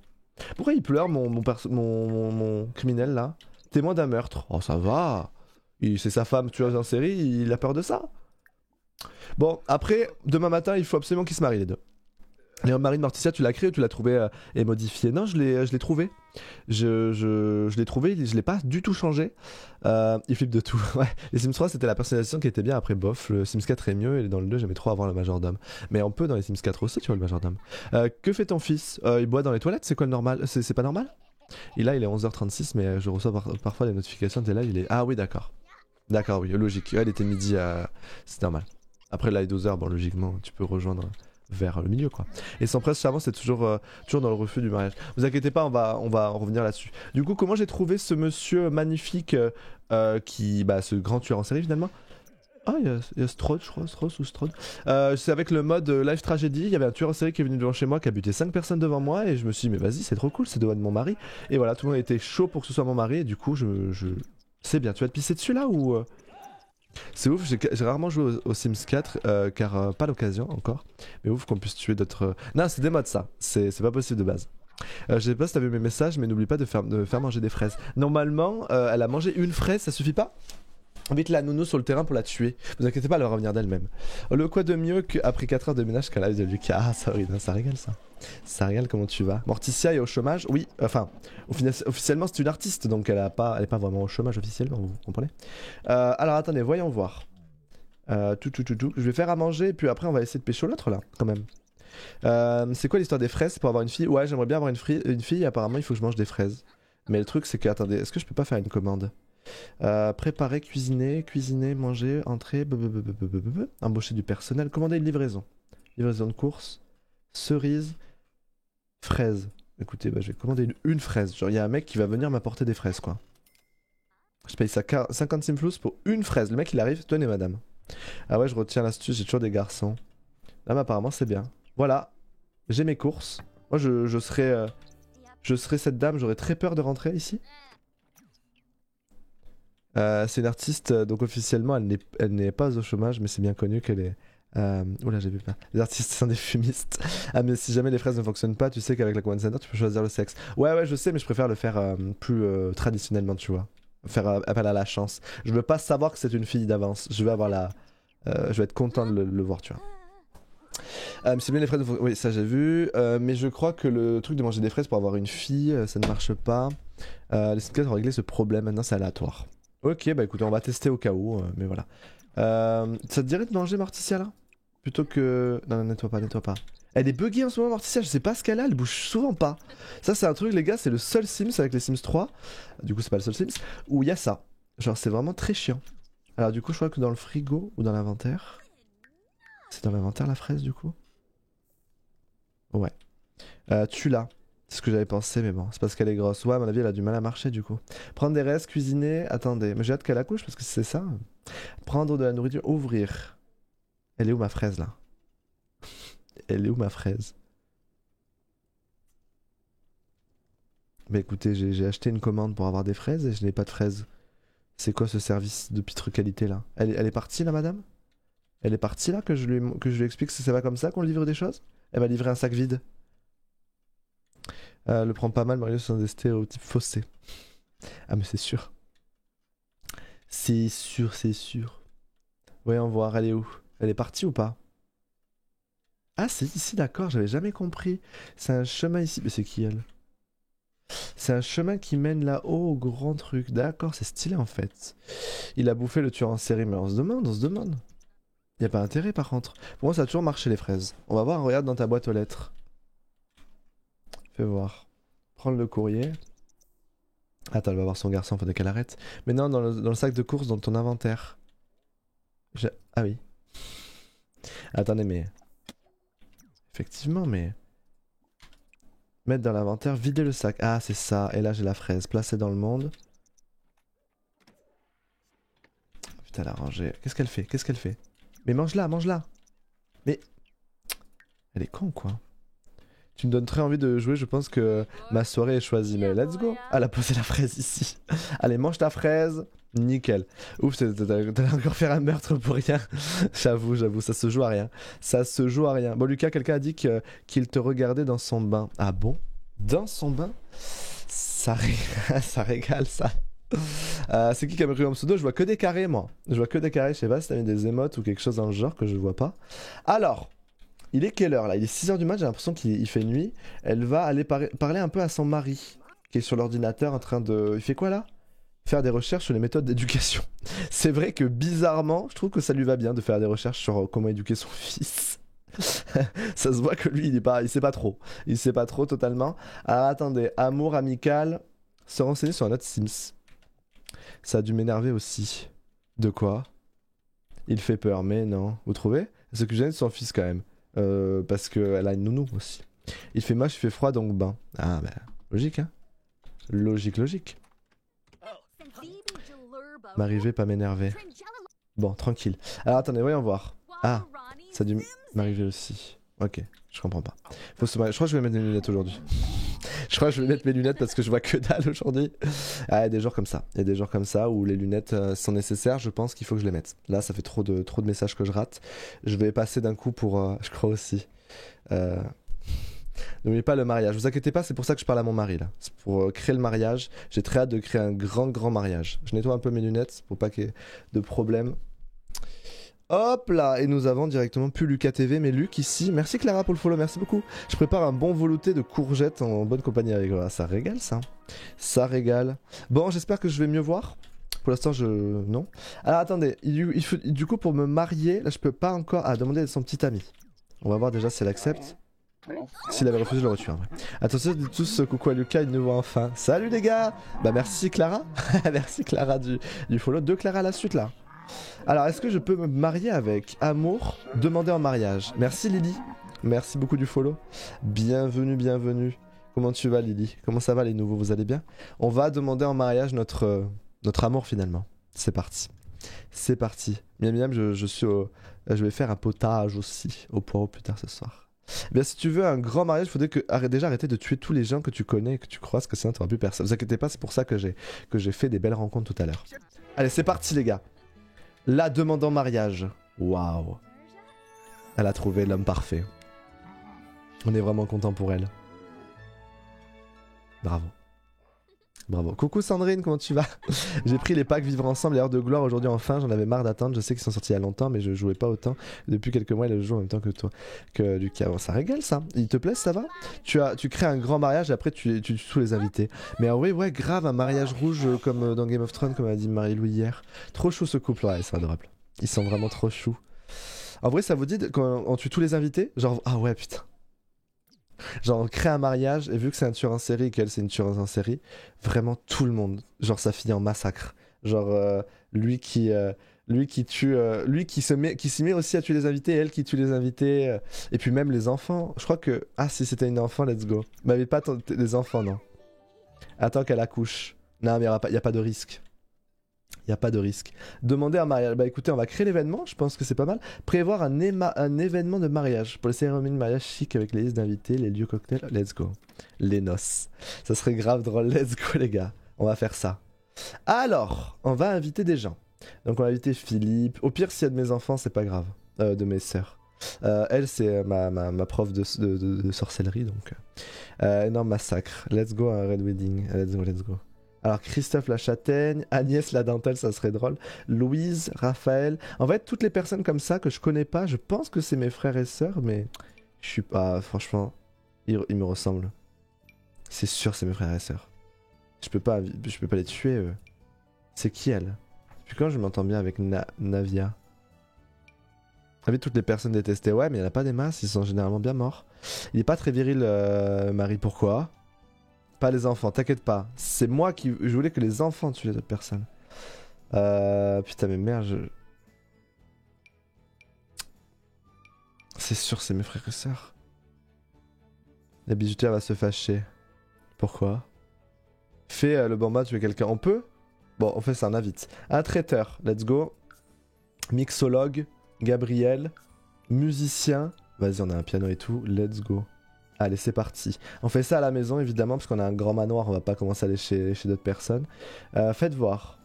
Pourquoi il pleure, mon criminel là? Témoin d'un meurtre. Oh, ça va. C'est sa femme tueuse en série, il a peur de ça. Bon, après, demain matin, il faut absolument qu'ils se marient les deux. Léon Marie de Morticia, tu l'as créé ou tu l'as trouvé et modifié? Non, je l'ai trouvé. Je l'ai trouvé, je l'ai pas du tout changé. Il flippe de tout. Ouais. Les Sims 3, c'était la personnalisation qui était bien. Après, bof, le Sims 4 est mieux. Et dans le 2, j'aimais trop avoir le majordome. Mais on peut dans les Sims 4 aussi, tu vois, le majordome. Que fait ton fils? Il boit dans les toilettes, c'est quoi le normal? C'est pas normal? Et là, il est 11h36, mais je reçois parfois des notifications. T'es là, il est. Ah oui, d'accord. D'accord, oui, logique. Ouais, il était midi, c'est normal. Après, là, il est 12h, bon, logiquement, tu peux rejoindre vers le milieu quoi. Et sans presse charmant c'est toujours dans le refus du mariage. Vous inquiétez pas, on va en revenir là-dessus. Du coup comment j'ai trouvé ce monsieur magnifique ce grand tueur en série finalement. Ah il y a Strode je crois, Strode. C'est avec le mode live tragédie, il y avait un tueur en série qui est venu devant chez moi qui a buté 5 personnes devant moi et je me suis dit mais vas-y c'est trop cool, c'est de mon mari. Et voilà tout le monde était chaud pour que ce soit mon mari et du coup je... C'est bien, tu vas te pisser dessus là ou... C'est ouf, j'ai rarement joué au Sims 4 car pas l'occasion encore. Mais ouf qu'on puisse tuer d'autres. Non, c'est des mods ça, c'est pas possible de base. Je sais pas si t'as vu mes messages, mais n'oublie pas de faire manger des fraises. Normalement, elle a mangé une fraise, ça suffit pas? Vite la nounou sur le terrain pour la tuer. Vous inquiétez pas, elle va revenir d'elle-même. Le quoi de mieux qu'après 4 heures de ménage qu'à la de Lucas? Ah, ça régale ça. Ça régale, comment tu vas? Morticia est au chômage? Oui, enfin, officiellement c'est une artiste, donc elle est pas vraiment au chômage officiellement, vous comprenez? Alors attendez, voyons voir. Je vais faire à manger, et puis après on va essayer de pécho l'autre là, quand même. C'est quoi l'histoire des fraises pour avoir une fille? Ouais, j'aimerais bien avoir une fille, apparemment il faut que je mange des fraises. Mais le truc c'est que, attendez, est-ce que je peux pas faire une commande? Préparer, cuisiner, manger, entrer, embaucher du personnel, commander une livraison. Livraison de course, cerise, fraise. Écoutez, je vais commander une fraise. Genre, il y a un mec qui va venir m'apporter des fraises, quoi. Je paye ça 50 simflous pour une fraise. Le mec, il arrive, tenez, madame. Ah ouais, je retiens l'astuce, j'ai toujours des garçons. Là, mais apparemment, c'est bien. Voilà, j'ai mes courses. Moi, je serais cette dame, j'aurais très peur de rentrer ici. C'est une artiste, donc officiellement elle n'est pas au chômage, mais c'est bien connu qu'elle est... Oula, j'ai vu pas. Les artistes sont des fumistes. Ah, mais si jamais les fraises ne fonctionnent pas, tu sais qu'avec la Command Center, tu peux choisir le sexe. Ouais, je sais, mais je préfère le faire plus traditionnellement, tu vois. Faire appel à la chance. Je veux pas savoir que c'est une fille d'avance. Je veux avoir je vais être content de le voir, tu vois. C'est bien les fraises. Oui, ça j'ai vu. Mais je crois que le truc de manger des fraises pour avoir une fille, ça ne marche pas. Les syndicats ont réglé ce problème. Maintenant, c'est aléatoire. Ok, bah écoutez, on va tester au cas où, mais voilà. Ça te dirait de manger Morticia là? Plutôt que... Non, nettoie pas. Elle est buggée en ce moment Morticia, je sais pas ce qu'elle a, elle bouge souvent pas. Ça c'est un truc les gars, c'est le seul Sims avec les Sims 3, du coup c'est pas le seul Sims, où il y a ça. Genre c'est vraiment très chiant. Alors du coup je crois que dans le frigo ou dans l'inventaire... C'est dans l'inventaire la fraise du coup? Ouais. Tu l'as. C'est ce que j'avais pensé, mais bon, c'est parce qu'elle est grosse. Ouais, à mon avis, elle a du mal à marcher du coup. Prendre des restes, cuisiner. Attendez, mais j'ai hâte qu'elle accouche parce que c'est ça. Prendre de la nourriture, ouvrir. Elle est où ma fraise là? Elle est où ma fraise? Bah écoutez, j'ai acheté une commande pour avoir des fraises et je n'ai pas de fraises. C'est quoi ce service de pitre qualité là? Elle est partie là, madame? Elle est partie là que je lui explique que c'est pas comme ça qu'on livre des choses? Elle m'a livré un sac vide. Le prend pas mal, Mario, sont des stéréotypes faussés. Ah, mais c'est sûr. C'est sûr, c'est sûr. Voyons voir, elle est où? Elle est partie ou pas? Ah, c'est ici, d'accord, j'avais jamais compris. C'est un chemin ici. Mais c'est qui elle? C'est un chemin qui mène là-haut au grand truc. D'accord, c'est stylé en fait. Il a bouffé le tueur en série, mais on se demande, on se demande. Y a pas intérêt par contre. Pour moi, ça a toujours marché les fraises. On va voir, regarde dans ta boîte aux lettres. Fais voir. Prendre le courrier. Attends, elle va voir son garçon, faudrait qu'elle arrête. Mais non, dans le sac de course, dans ton inventaire. Ah oui. Attendez, mais... Effectivement, mais... Mettre dans l'inventaire, vider le sac. Ah, c'est ça. Et là, j'ai la fraise. Placée dans le monde. Putain, elle a rangé. Qu'est-ce qu'elle fait? Qu'est-ce qu'elle fait? Mais mange-la, mange-la. Mais... Elle est con, quoi. Tu me donnes très envie de jouer, je pense que ma soirée est choisie. Mais let's go. Elle a posé la fraise ici. Allez, mange ta fraise. Nickel. Ouf, t'allais encore faire un meurtre pour rien. J'avoue, j'avoue, ça se joue à rien. Ça se joue à rien. Bon, Lucas, quelqu'un a dit qu'il te regardait dans son bain. Ah bon? Dans son bain? Ça régale, ça. C'est qui a mis en pseudo? Je vois que des carrés, moi. Je vois que des carrés. Je sais pas si t'as mis des émotes ou quelque chose dans le genre que je vois pas. Alors, il est quelle heure là? Il est 6 h du mat, j'ai l'impression qu'il fait nuit. Elle va aller parler un peu à son mari, qui est sur l'ordinateur en train de... Il fait quoi là? Faire des recherches sur les méthodes d'éducation. C'est vrai que bizarrement, je trouve que ça lui va bien de faire des recherches sur comment éduquer son fils. Ça se voit que lui, il sait pas trop. Il sait pas trop totalement. Alors attendez, amour amical, se renseigner sur un autre Sims. Ça a dû m'énerver aussi. De quoi? Il fait peur, mais non. Vous trouvez? Ce que j'aime de son fils quand même. Parce qu'elle a une nounou aussi. Il fait moche, il fait froid, donc bain. Ah bah, logique hein. Logique, logique. M'arriver, pas m'énerver. Bon, tranquille. Alors attendez, voyons voir. Ah, ça a dû m'arriver aussi. Ok, je comprends pas. Je crois que je vais mettre mes lunettes aujourd'hui. Je crois que je vais mettre mes lunettes parce que je vois que dalle aujourd'hui. Ah, il y a des jours comme ça. Il y a des jours comme ça où les lunettes sont nécessaires. Je pense qu'il faut que je les mette. Là, ça fait trop de messages que je rate. Je vais passer d'un coup pour... je crois aussi. N'oubliez pas le mariage. Vous inquiétez pas, c'est pour ça que je parle à mon mari là. C'est pour créer le mariage. J'ai très hâte de créer un grand mariage. Je nettoie un peu mes lunettes pour pas qu'il y ait de problème. Hop là, et nous avons directement plus Lucas TV, mais Luc ici. Merci Clara pour le follow, merci beaucoup. Je prépare un bon velouté de courgettes en bonne compagnie avec toi. Ça régale ça. Ça régale. Bon, j'espère que je vais mieux voir. Pour l'instant, non. Alors attendez, du coup pour me marier, là je peux pas encore... Ah, demander à son petit ami. On va voir déjà si elle accepte. S'il avait refusé, je le retue en vrai. Attention, dites tous coucou à Lucas, il nous voit enfin. Salut les gars. Bah merci Clara. Merci Clara du follow. Deux Clara à la suite là. Alors, est-ce que je peux me marier avec amour? Demander en mariage. Merci Lily. Merci beaucoup du follow. Bienvenue, bienvenue. Comment tu vas Lily? Comment ça va les nouveaux? Vous allez bien? On va demander en mariage notre amour finalement. C'est parti. C'est parti. Miam miam, je vais faire un potage aussi au poireau plus tard ce soir. Eh bien, si tu veux un grand mariage, il faudrait déjà arrêter de tuer tous les gens que tu connais et que tu croises, que sinon tu n'auras plus personne. Ne vous inquiétez pas, c'est pour ça que j'ai fait des belles rencontres tout à l'heure. Allez, c'est parti les gars. La demande en mariage. Waouh. Elle a trouvé l'homme parfait. On est vraiment content pour elle. Bravo. Bravo. Coucou Sandrine, comment tu vas? J'ai pris les packs Vivre Ensemble et Heure de Gloire aujourd'hui enfin, j'en avais marre d'attendre, je sais qu'ils sont sortis il y a longtemps mais je jouais pas autant. Depuis quelques mois il le joue en même temps que toi, que Lucas. Bon, ça régale ça. Il te plaît, ça va? Tu crées un grand mariage et après tu tues tous les invités. Mais en vrai, ouais, grave, un mariage rouge comme dans Game of Thrones, comme a dit Marie-Lou hier. Trop chou ce couple, ouais, c'est adorable. Ils sont vraiment trop choux. En vrai, ça vous dit quand on tue tous les invités? Genre, ah ouais, putain. Genre on crée un mariage et vu que c'est un tueur en série et qu'elle c'est une tueuse en série, vraiment tout le monde, genre ça finit en massacre. Genre lui qui tue, lui qui s'y met aussi à tuer les invités et elle qui tue les invités et puis même les enfants. Je crois que si c'était une enfant, let's go. Mais pas des enfants non. Attends qu'elle accouche. Non mais y a pas de risque. Il n'y a pas de risque. Demander un mariage. Bah écoutez, on va créer l'événement, je pense que c'est pas mal. Prévoir un événement de mariage. Pour les cérémonies de mariage chic avec les listes d'invités, les lieux cocktails. Let's go. Les noces. Ça serait grave drôle. Let's go les gars. On va faire ça. Alors, on va inviter des gens. Donc on va inviter Philippe. Au pire, s'il y a de mes enfants, c'est pas grave. De mes sœurs. Elle, c'est ma prof de sorcellerie, donc. Énorme massacre. Let's go, un Red Wedding. Let's go, let's go. Alors, Christophe la châtaigne, Agnès la dentelle, ça serait drôle. Louise, Raphaël. En fait, toutes les personnes comme ça que je connais pas, je pense que c'est mes frères et sœurs, mais je suis pas. Franchement, ils me ressemblent. C'est sûr, c'est mes frères et sœurs. Je peux pas les tuer, eux. C'est qui elle? Depuis quand je m'entends bien avec Navia? Ah, toutes les personnes détestées, ouais, mais il n'y en a pas des masses, ils sont généralement bien morts. Il est pas très viril, Marie, pourquoi? Pas les enfants, t'inquiète pas. C'est moi qui. Je voulais que les enfants tuent les autres personnes. Putain, mais merde, C'est sûr, c'est mes frères et sœurs. La bijoutière va se fâcher. Pourquoi? Fais le bamba, tuer quelqu'un. On peut? Bon, on fait ça, on invite. Un traiteur, let's go. Mixologue, Gabriel. Musicien. Vas-y, on a un piano et tout, let's go. Allez, c'est parti. On fait ça à la maison, évidemment, parce qu'on a un grand manoir, on va pas commencer à aller chez d'autres personnes. Faites voir.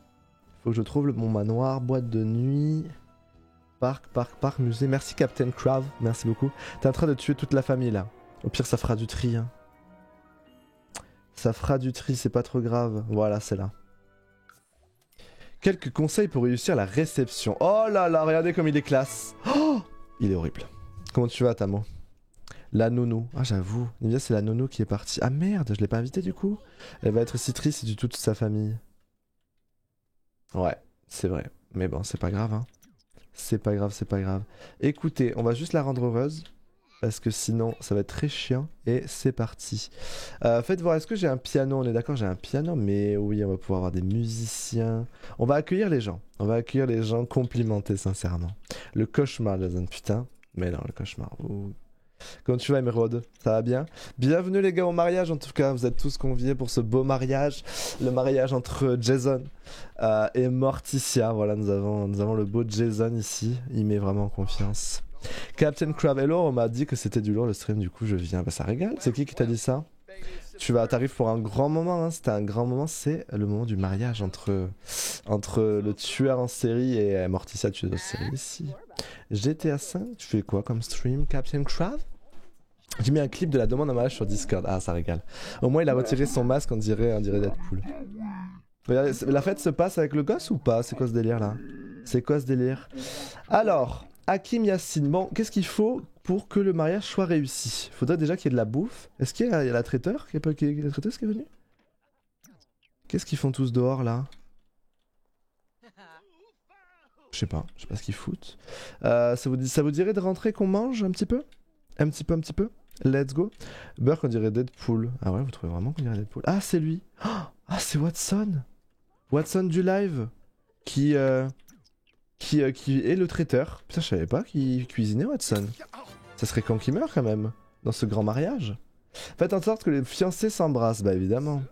Faut que je trouve mon manoir, boîte de nuit... Parc, musée. Merci Captain Crave, merci beaucoup. T'es en train de tuer toute la famille là. Au pire, ça fera du tri. Hein. Ça fera du tri, c'est pas trop grave. Voilà, c'est là. Quelques conseils pour réussir la réception. Oh là là, regardez comme il est classe. Oh, il est horrible. Comment tu vas, Tamo? La nounou. Ah, j'avoue. Nivea, c'est la nounou qui est partie. Ah merde, je l'ai pas invitée du coup. Elle va être si triste et du tout toute sa famille. Ouais, c'est vrai. Mais bon, c'est pas grave, hein. C'est pas grave, c'est pas grave. Écoutez, on va juste la rendre heureuse. Parce que sinon, ça va être très chiant. Et c'est parti. Faites voir, est-ce que j'ai un piano? On est d'accord, j'ai un piano. Mais oui, on va pouvoir avoir des musiciens. On va accueillir les gens. On va accueillir les gens complimentés, sincèrement. Le cauchemar, Jason, putain. Mais non, le cauchemar. Ouh. Comment tu vas, Emeraude? Ça va bien? Bienvenue les gars au mariage en tout cas, vous êtes tous conviés pour ce beau mariage. Le mariage entre Jason et Morticia. Voilà, nous avons le beau Jason ici, il met vraiment confiance. Captain Crab, hello, on m'a dit que c'était du lourd le stream, du coup je viens. Bah ça régale, c'est qui t'a dit ça? T'arrives pour un grand moment, hein. C'était un grand moment, c'est le moment du mariage entre le tueur en série et Morticia, tueur de série ici. GTA 5, tu fais quoi comme stream, Captain Crab? J'ai mis un clip de la demande en mariage sur Discord. Ah, ça régale. Au moins, il a retiré son masque, on dirait Deadpool. La fête se passe avec le gosse ou pas? C'est quoi ce délire là? C'est quoi ce délire? Alors, Hakim Yassine. Bon, qu'est-ce qu'il faut pour que le mariage soit réussi? Il faudrait déjà qu'il y ait de la bouffe. Est-ce qu'il y a la traiteur? La traiteuse qui est venue? Qu'est-ce qu'ils font tous dehors là? Je sais pas ce qu'ils foutent. Ça vous dirait de rentrer qu'on mange un petit peu? Un petit peu. Let's go. Burke, on dirait Deadpool. Ah ouais, vous trouvez vraiment qu'on dirait Deadpool? Ah, c'est lui. Ah, c'est Watson. Watson du live. Qui est le traiteur. Putain, je savais pas qu'il cuisinait Watson. Ça serait quand qu'il meurt quand même. Dans ce grand mariage. Faites en sorte que les fiancés s'embrassent. Bah évidemment.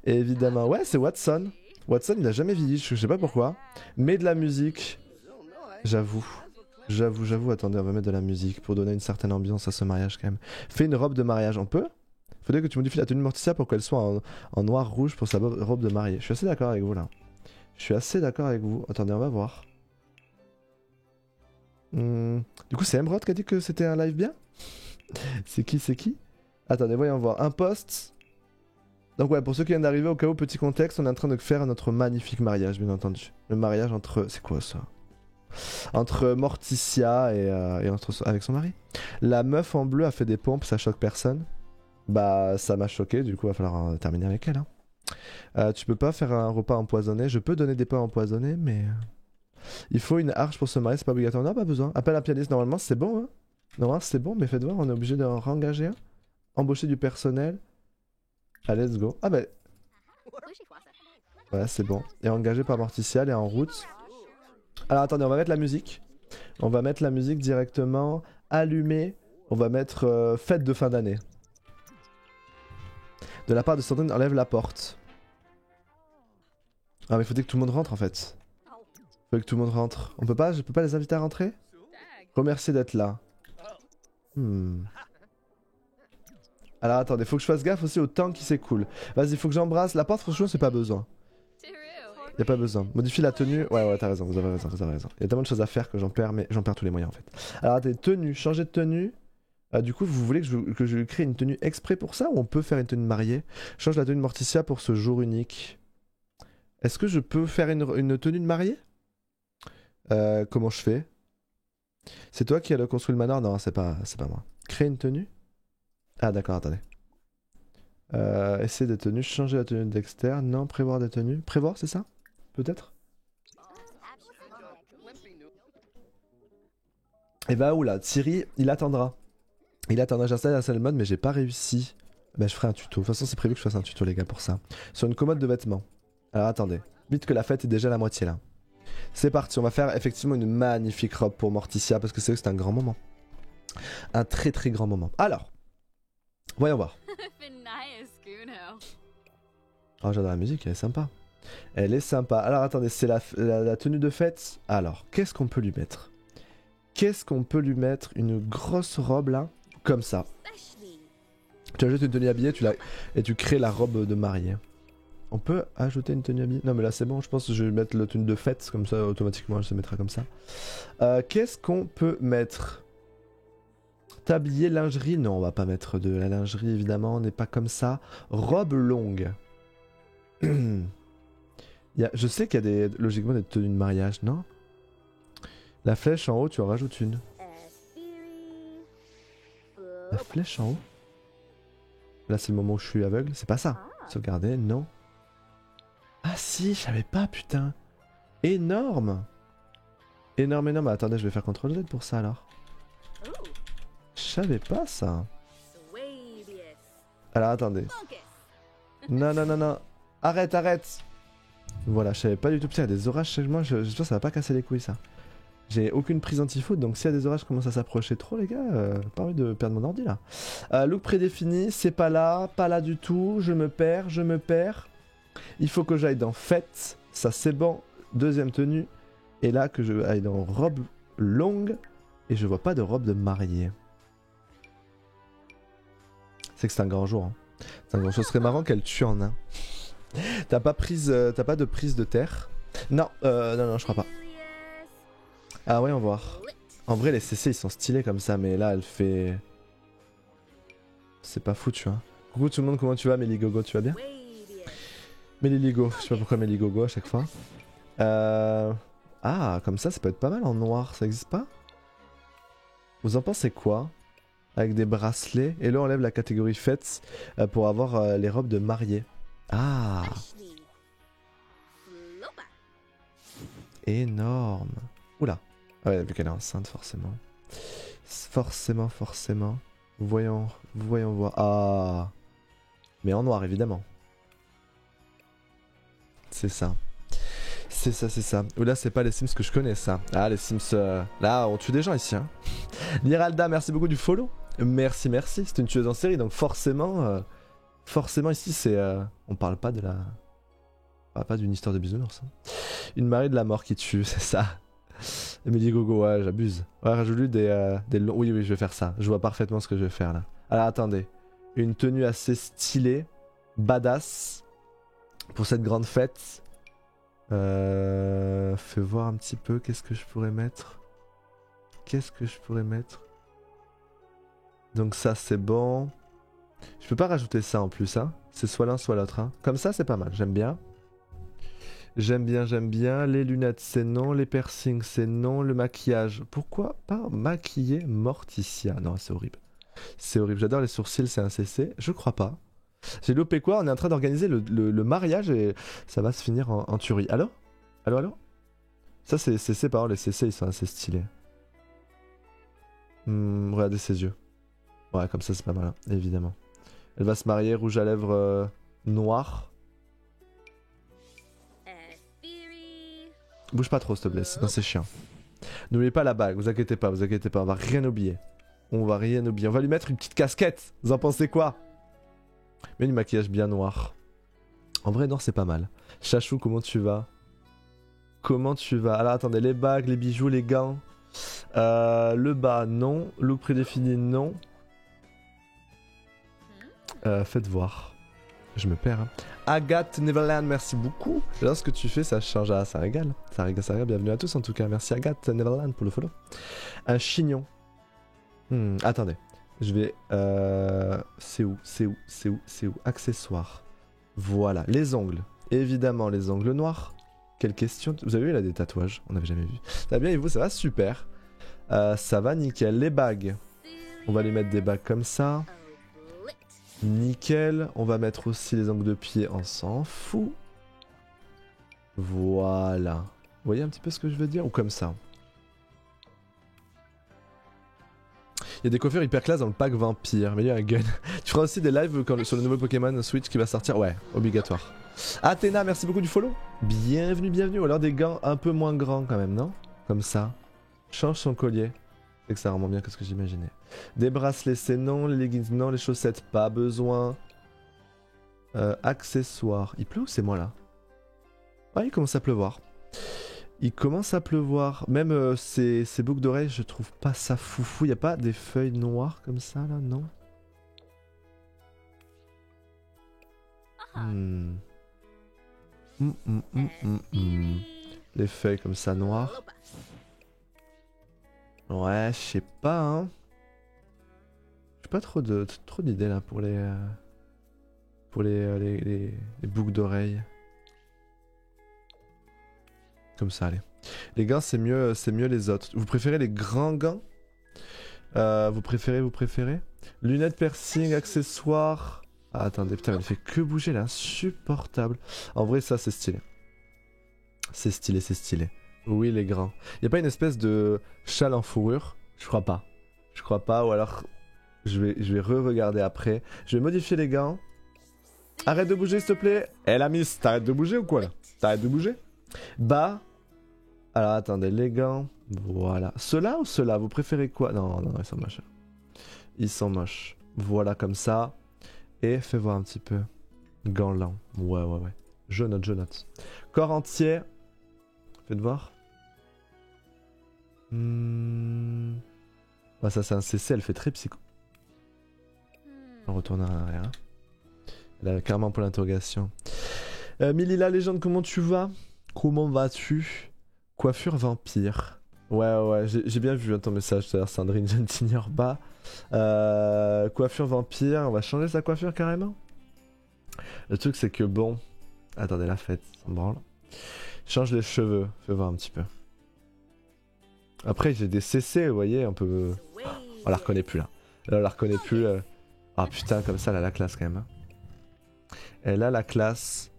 Évidemment. Ouais, c'est Watson. Watson, il a jamais vieilli. Je sais pas pourquoi. Mais de la musique. J'avoue. Attendez, on va mettre de la musique pour donner une certaine ambiance à ce mariage quand même. Fais une robe de mariage, on peut? Faudrait que tu modifies la tenue de Morticia pour qu'elle soit en noir-rouge pour sa robe de mariée. Je suis assez d'accord avec vous là. Attendez, on va voir. Du coup, c'est Emerald qui a dit que c'était un live bien? C'est qui? Attendez, voyons voir. Un post. Donc ouais, pour ceux qui viennent d'arriver, au cas où, petit contexte, on est en train de faire notre magnifique mariage, bien entendu. Le mariage entre... C'est quoi ça? Entre Morticia et avec son mari. La meuf en bleu a fait des pompes, ça choque personne. Bah ça m'a choqué, du coup il va falloir terminer avec elle. Hein. Tu peux pas faire un repas empoisonné. Je peux donner des pains empoisonnés, mais... Il faut une arche pour se marier, c'est pas obligatoire. Non, pas besoin. Appelle un pianiste, normalement c'est bon. Hein. Normalement c'est bon, mais faites voir, on est obligé de rengager un. Embaucher du personnel. Allez, let's go. Ah bah... Ouais, c'est bon. Et engagé par Morticia, elle est en route. Alors attendez, on va mettre la musique. On va mettre la musique directement. Allumée. On va mettre fête de fin d'année. De la part de Sandrine, enlève la porte. Ah mais il faudrait que tout le monde rentre en fait. Je peux pas les inviter à rentrer? Remercier d'être là. Alors attendez, faut que je fasse gaffe aussi au temps qui s'écoule. Vas-y, faut que j'embrasse. La porte, franchement, c'est pas besoin. Y a pas besoin. Modifie la tenue. Ouais, t'as raison, vous avez raison, vous avez raison. Y a tellement de choses à faire que j'en perds, mais j'en perds tous les moyens en fait. Alors attendez, tenue, changer de tenue. Du coup, vous voulez que je crée une tenue exprès pour ça ou on peut faire une tenue mariée? Change la tenue de Morticia pour ce jour unique. Est-ce que je peux faire une tenue de mariée? Comment je fais? C'est toi qui as construit le manoir? Non, c'est pas moi. Créer une tenue? Ah d'accord, attendez. Essayer des tenues, changer la tenue de Dexter. Non, prévoir des tenues. Prévoir, c'est ça? Peut-être? Et bah oula, Thierry, il attendra. J'installe la salle mode, mais j'ai pas réussi. Bah je ferai un tuto. De toute façon, c'est prévu que je fasse un tuto, les gars, pour ça. Sur une commode de vêtements. Alors attendez. Vite que la fête est déjà à la moitié là. C'est parti, on va faire effectivement une magnifique robe pour Morticia parce que c'est vrai que c'est un grand moment. Un très très grand moment. Alors, voyons voir. Oh, j'adore la musique, elle est sympa. Elle est sympa. Alors attendez, c'est la tenue de fête. Alors, qu'est-ce qu'on peut lui mettre? Une grosse robe là, comme ça. Tu ajoutes une tenue habillée et tu crées la robe de mariée. On peut ajouter une tenue habillée? Non mais là c'est bon, je pense que je vais mettre la tenue de fête, comme ça automatiquement elle se mettra comme ça. Qu'est-ce qu'on peut mettre? Tablier, lingerie? Non, on va pas mettre de la lingerie évidemment, on n'est pas comme ça. Robe longue. Je sais qu'il y a logiquement des tenues de mariage, non? La flèche en haut, tu en rajoutes une. La flèche en haut? Là c'est le moment où je suis aveugle, c'est pas ça. Sauvegarder, non. Ah si, je savais pas, putain. Énorme. Énorme. Attendez, je vais faire CTRL Z pour ça alors. Je savais pas ça. Alors attendez. Non. Arrête. Voilà, je savais pas du tout. Putain, il y a des orages chez moi, j'espère que ça va pas casser les couilles ça. J'ai aucune prise anti-foot, donc s'il y a des orages qui commencent à s'approcher trop les gars, pas envie de perdre mon ordi là. Look prédéfini, c'est pas là du tout, je me perds. Il faut que j'aille dans fête, ça c'est bon, deuxième tenue, et là que je aille dans robe longue, et je vois pas de robe de mariée. C'est que c'est un grand jour, hein. C'est un grand jour, ce serait marrant qu'elle tue en un. T'as pas de prise de terre? Non, non, je crois pas. Ah ouais, on va voir. En vrai, les CC ils sont stylés comme ça, mais là elle fait... C'est pas fou, tu vois. Coucou tout le monde, comment tu vas, Méligogo, tu vas bien? Méligogo, je sais pas pourquoi Méligogo à chaque fois. Ah, comme ça peut être pas mal en noir, ça existe pas? Vous en pensez quoi? Avec des bracelets, et là on lève la catégorie fête pour avoir les robes de mariée. Ah! Énorme! Oula! Ah ouais, vu qu'elle est enceinte, forcément. Forcément. Voyons voir. Ah! Mais en noir, évidemment. C'est ça. Ou là, c'est pas les Sims que je connais, ça. Ah, les Sims... Là, on tue des gens ici, hein. Liralda, merci beaucoup du follow. Merci. C'est une tueuse en série, donc forcément... Forcément, ici, c'est... On parle pas de la... On parle pas d'une histoire de bisounours. Hein. Une marée de la mort qui tue, c'est ça. Emily Gogo, ouais, j'abuse. Ouais, rajoute-lui des longs... Oui, je vais faire ça. Je vois parfaitement ce que je vais faire, là. Alors, attendez. Une tenue assez stylée. Badass. Pour cette grande fête. Fais voir un petit peu. Qu'est-ce que je pourrais mettre? Donc ça, c'est bon. Je peux pas rajouter ça en plus, hein. C'est soit l'un, soit l'autre, hein. Comme ça, c'est pas mal. J'aime bien. Les lunettes, c'est non. Les piercings, c'est non. Le maquillage. Pourquoi pas maquiller Morticia? Non, c'est horrible. J'adore les sourcils, c'est un CC. Je crois pas. J'ai loupé quoi? On est en train d'organiser le mariage et ça va se finir en tuerie. Allô? Ça, c'est CC, par contre, les CC, ils sont assez stylés. Regardez ses yeux. Ouais, comme ça, c'est pas mal, hein, évidemment. Elle va se marier, rouge à lèvres noir. Bouge pas trop, s'il te plaît, sinon c'est chiant. N'oubliez pas la bague, vous inquiétez pas, on va rien oublier. On va lui mettre une petite casquette, vous en pensez quoi? Mais du maquillage bien noir. En vrai, noir, c'est pas mal. Chachou, comment tu vas? Alors attendez, les bagues, les bijoux, les gants. Le bas, non. Look prédéfini, non. Faites voir. Je me perds. Hein. Agathe Neverland, merci beaucoup. J'adore ce que tu fais, ça change. Ah, ça régale. Ça régale, ça régale. Bienvenue à tous en tout cas. Merci Agathe Neverland pour le follow. Un chignon. Attendez. Je vais... C'est où accessoires. Voilà. Les ongles. Évidemment, les ongles noirs. Quelle question. Vous avez vu, il a des tatouages. On n'avait jamais vu. Ça va bien et vous, ça va super. Ça va nickel. Les bagues. On va lui mettre des bagues comme ça. Nickel, on va mettre aussi les ongles de pied, on s'en fout. Voilà. Vous voyez un petit peu ce que je veux dire? Ou comme ça. Il y a des coiffures hyper classe dans le pack vampire. Mais il y a un gun. Tu feras aussi des lives sur le nouveau Pokémon Switch qui va sortir? Ouais, obligatoire. Athéna, merci beaucoup du follow. Bienvenue, bienvenue. Ou alors des gants un peu moins grands quand même, non? Comme ça. Change son collier. C'est que ça rend moins bien que ce que j'imaginais. Des bracelets, c'est non. Les leggings, non. Les chaussettes, pas besoin. Accessoires. Il pleut ou c'est moi là? Ouais, il commence à pleuvoir. Il commence à pleuvoir. Même ces boucles d'oreilles, je trouve pas ça foufou. Y a pas des feuilles noires comme ça là, non? Les feuilles comme ça noires. Ouais, je sais pas, hein. J'ai pas trop d'idées là pour les boucles d'oreilles. Comme ça, allez. Les gants, c'est mieux les autres. Vous préférez les grands gants? Vous préférez? Lunettes, piercing, accessoires. Ah, attendez, putain, il ne fait que bouger là, insupportable. En vrai, ça, c'est stylé. C'est stylé. Oui, les grands. Y a pas une espèce de châle en fourrure? Je crois pas, ou alors je vais re-regarder après. Je vais modifier les gants. Arrête de bouger, s'il te plaît. Eh la miss, t'arrêtes de bouger ou quoi là? T'arrêtes de bouger? Bah. Alors attendez, les gants. Voilà. Ceux-là ou ceux-là? Vous préférez quoi? Non, ils sont moches. Ils sont moches. Voilà, comme ça. Et fais voir un petit peu. Gants lents. Ouais. Je note. Corps entier. Faites voir. Ouais, ça c'est un CC, elle fait très psycho. On retourne en arrière. Hein. Elle a carrément pour l'interrogation. Milila Légende, comment tu vas? Comment vas-tu? Coiffure vampire. Ouais, j'ai bien vu ton message tout à l'heure, Sandrine, je ne t'ignore pas. Coiffure vampire, on va changer sa coiffure carrément. Le truc c'est que bon... Attendez, la fête, on branle. Change les cheveux, fais voir un petit peu. Après j'ai des CC, vous voyez, on peut... On la reconnaît plus là. Là on la reconnaît plus. Ah putain, comme ça elle a la classe quand même. Hein. Elle a la classe.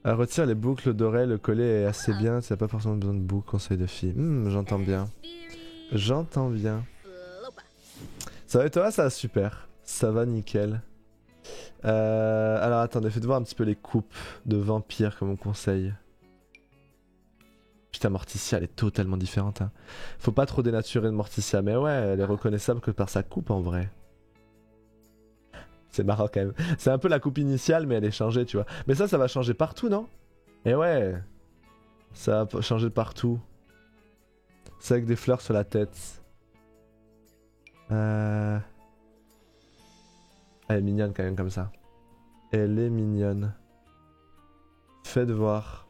Elle retire les boucles d'oreilles, le collet est assez bien, tu n'as pas forcément besoin de boucles, conseil de fille. J'entends bien. J'entends bien. Ça va et toi? Ça va super. Ça va nickel. Alors attendez, faites voir un petit peu les coupes de vampires comme on conseille. Putain, Morticia, elle est totalement différente. Hein. Faut pas trop dénaturer de Morticia, mais ouais, elle est reconnaissable que par sa coupe en vrai. C'est marrant quand même. C'est un peu la coupe initiale, mais elle est changée, tu vois. Mais ça va changer partout, non? Et ouais. Ça va changer partout. C'est avec des fleurs sur la tête. Elle est mignonne quand même comme ça. Elle est mignonne. Faites voir.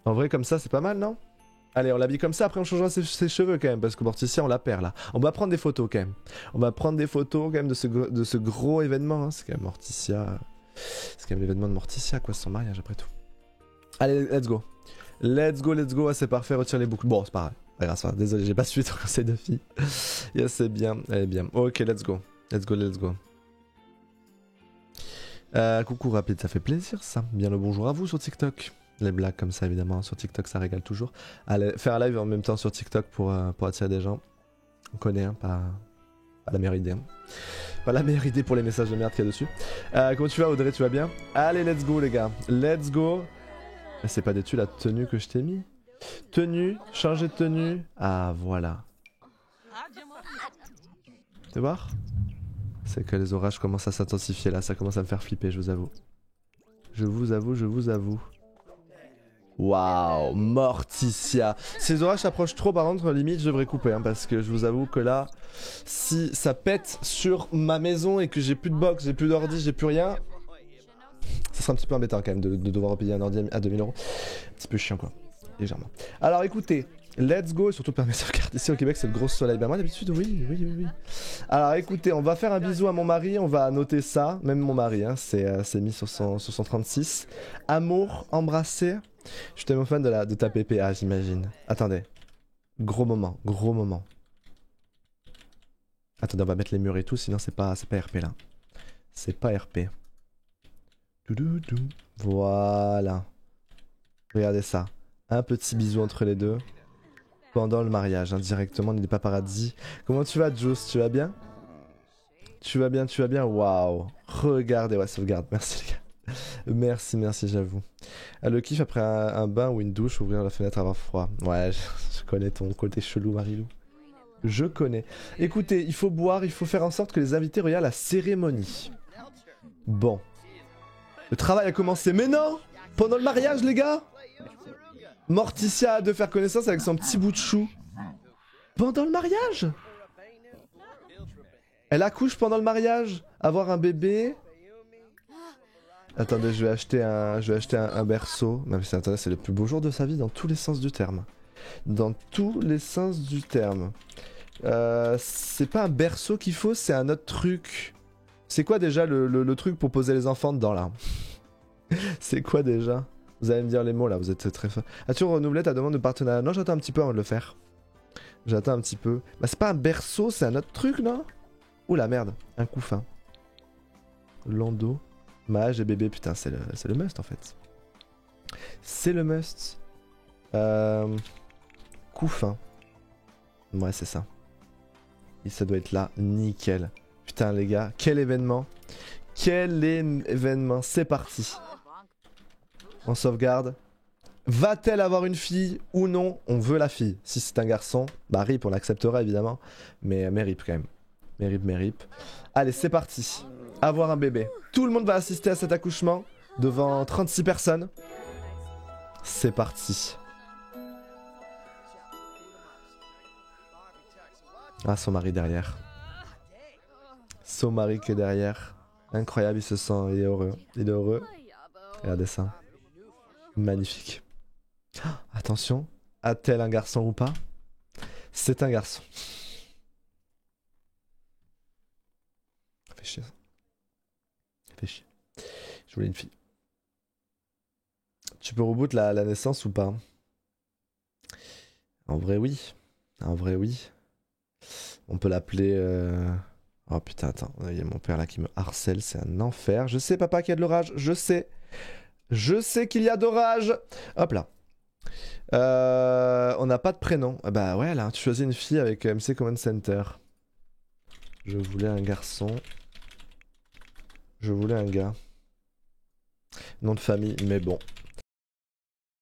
En vrai, comme ça, c'est pas mal, non? Allez, on l'habille comme ça, après on changera ses cheveux quand même, parce que Morticia, on la perd là. On va prendre des photos quand même. On va prendre des photos quand même de ce gros événement. Hein. C'est quand même Morticia. C'est quand même l'événement de Morticia, quoi, son mariage après tout. Allez, let's go. Let's go, ouais, c'est parfait, retire les boucles. Bon, c'est pas grave. Désolé, j'ai pas suivi ton conseil de fille. Yes, c'est bien, elle est bien. Ok, let's go. Coucou rapide, ça fait plaisir ça. Bien le bonjour à vous sur TikTok. Les blagues comme ça évidemment sur TikTok ça régale toujours. Allez, faire un live en même temps sur TikTok pour attirer des gens. On connaît, hein, pas la meilleure idée. Hein. Pas la meilleure idée pour les messages de merde qu'il y a dessus. Comment tu vas Audrey, tu vas bien? Allez, let's go les gars, let's go. C'est pas déçu la tenue que je t'ai mis? Tenue, changer de tenue. Ah voilà. Tu voir? C'est que les orages commencent à s'intensifier là, ça commence à me faire flipper, je vous avoue. Je vous avoue. Waouh, Morticia. Ces orages s'approchent trop, par contre, limite, je devrais couper, hein, parce que je vous avoue que là, si ça pète sur ma maison et que j'ai plus de box, j'ai plus d'ordi, j'ai plus rien, sera un petit peu embêtant quand même de devoir repayer un ordi à 2000 euros. Un petit peu chiant quoi, légèrement. Alors écoutez, let's go, et surtout permet de sauvegarder ici au Québec, c'est le gros soleil. Ben moi d'habitude, oui. Alors écoutez, on va faire un bisou à mon mari, on va noter ça, même mon mari, hein, c'est mis sur son 36. Amour, embrasser. Je suis tellement fan de ta PPA, j'imagine. Attendez, gros moment. Attendez, on va mettre les murs et tout, sinon c'est pas RP là. C'est pas RP. Voilà. Regardez ça. Un petit bisou entre les deux. Pendant le mariage, indirectement, on est des paparazzi. Comment tu vas, Juice? Tu vas bien? Tu vas bien? Waouh. Regardez, ouais, sauvegarde. Merci, les gars. Merci, j'avoue. Le kiff après un bain ou une douche, ouvrir la fenêtre, avoir froid. Ouais, je connais ton côté chelou, Marilou. Je connais. Écoutez, il faut boire, il faut faire en sorte que les invités regardent la cérémonie. Bon. Le travail a commencé, mais non! Pendant le mariage, les gars! Morticia a de faire connaissance avec son petit bout de chou. Pendant le mariage? Elle accouche pendant le mariage? Avoir un bébé? Attendez, je vais acheter un berceau. Non mais attendez, c'est le plus beau jour de sa vie dans tous les sens du terme. Dans tous les sens du terme. C'est pas un berceau qu'il faut, c'est un autre truc. C'est quoi déjà le truc pour poser les enfants dedans là? C'est quoi déjà? Vous allez me dire les mots là, vous êtes très fort. As-tu renouvelé ta demande de partenariat? Non, j'attends un petit peu avant de le faire. J'attends un petit peu. Bah c'est pas un berceau, c'est un autre truc non? Ouh la merde, un coup fin. Lando. Mage et bébé, putain, c'est le must en fait. C'est le must. Coup fin. Ouais, c'est ça. Et ça doit être là, nickel. Putain, les gars, quel événement. Quel événement, c'est parti. On sauvegarde. Va-t-elle avoir une fille ou non? On veut la fille. Si c'est un garçon, bah rip, on l'acceptera évidemment. Mais rip quand même. Rip. Allez, c'est parti. Avoir un bébé. Tout le monde va assister à cet accouchement devant 36 personnes. C'est parti. Ah, son mari derrière. Son mari qui est derrière. Incroyable, il se sent, il est heureux. Regardez ça. Magnifique. Oh, attention, a-t-elle un garçon ou pas? C'est un garçon. Ça fait chier. Ça fait chier. Je voulais une fille. Tu peux reboot la naissance ou pas? En vrai oui. On peut l'appeler... Oh putain, attends, il y a mon père là qui me harcèle, c'est un enfer. Je sais papa qu'il y a de l'orage, je sais. Je sais qu'il y a d'orage. Hop là. On n'a pas de prénom. Bah ouais là, tu choisis une fille avec MC Command Center. Je voulais un garçon. Je voulais un gars. Nom de famille, mais bon.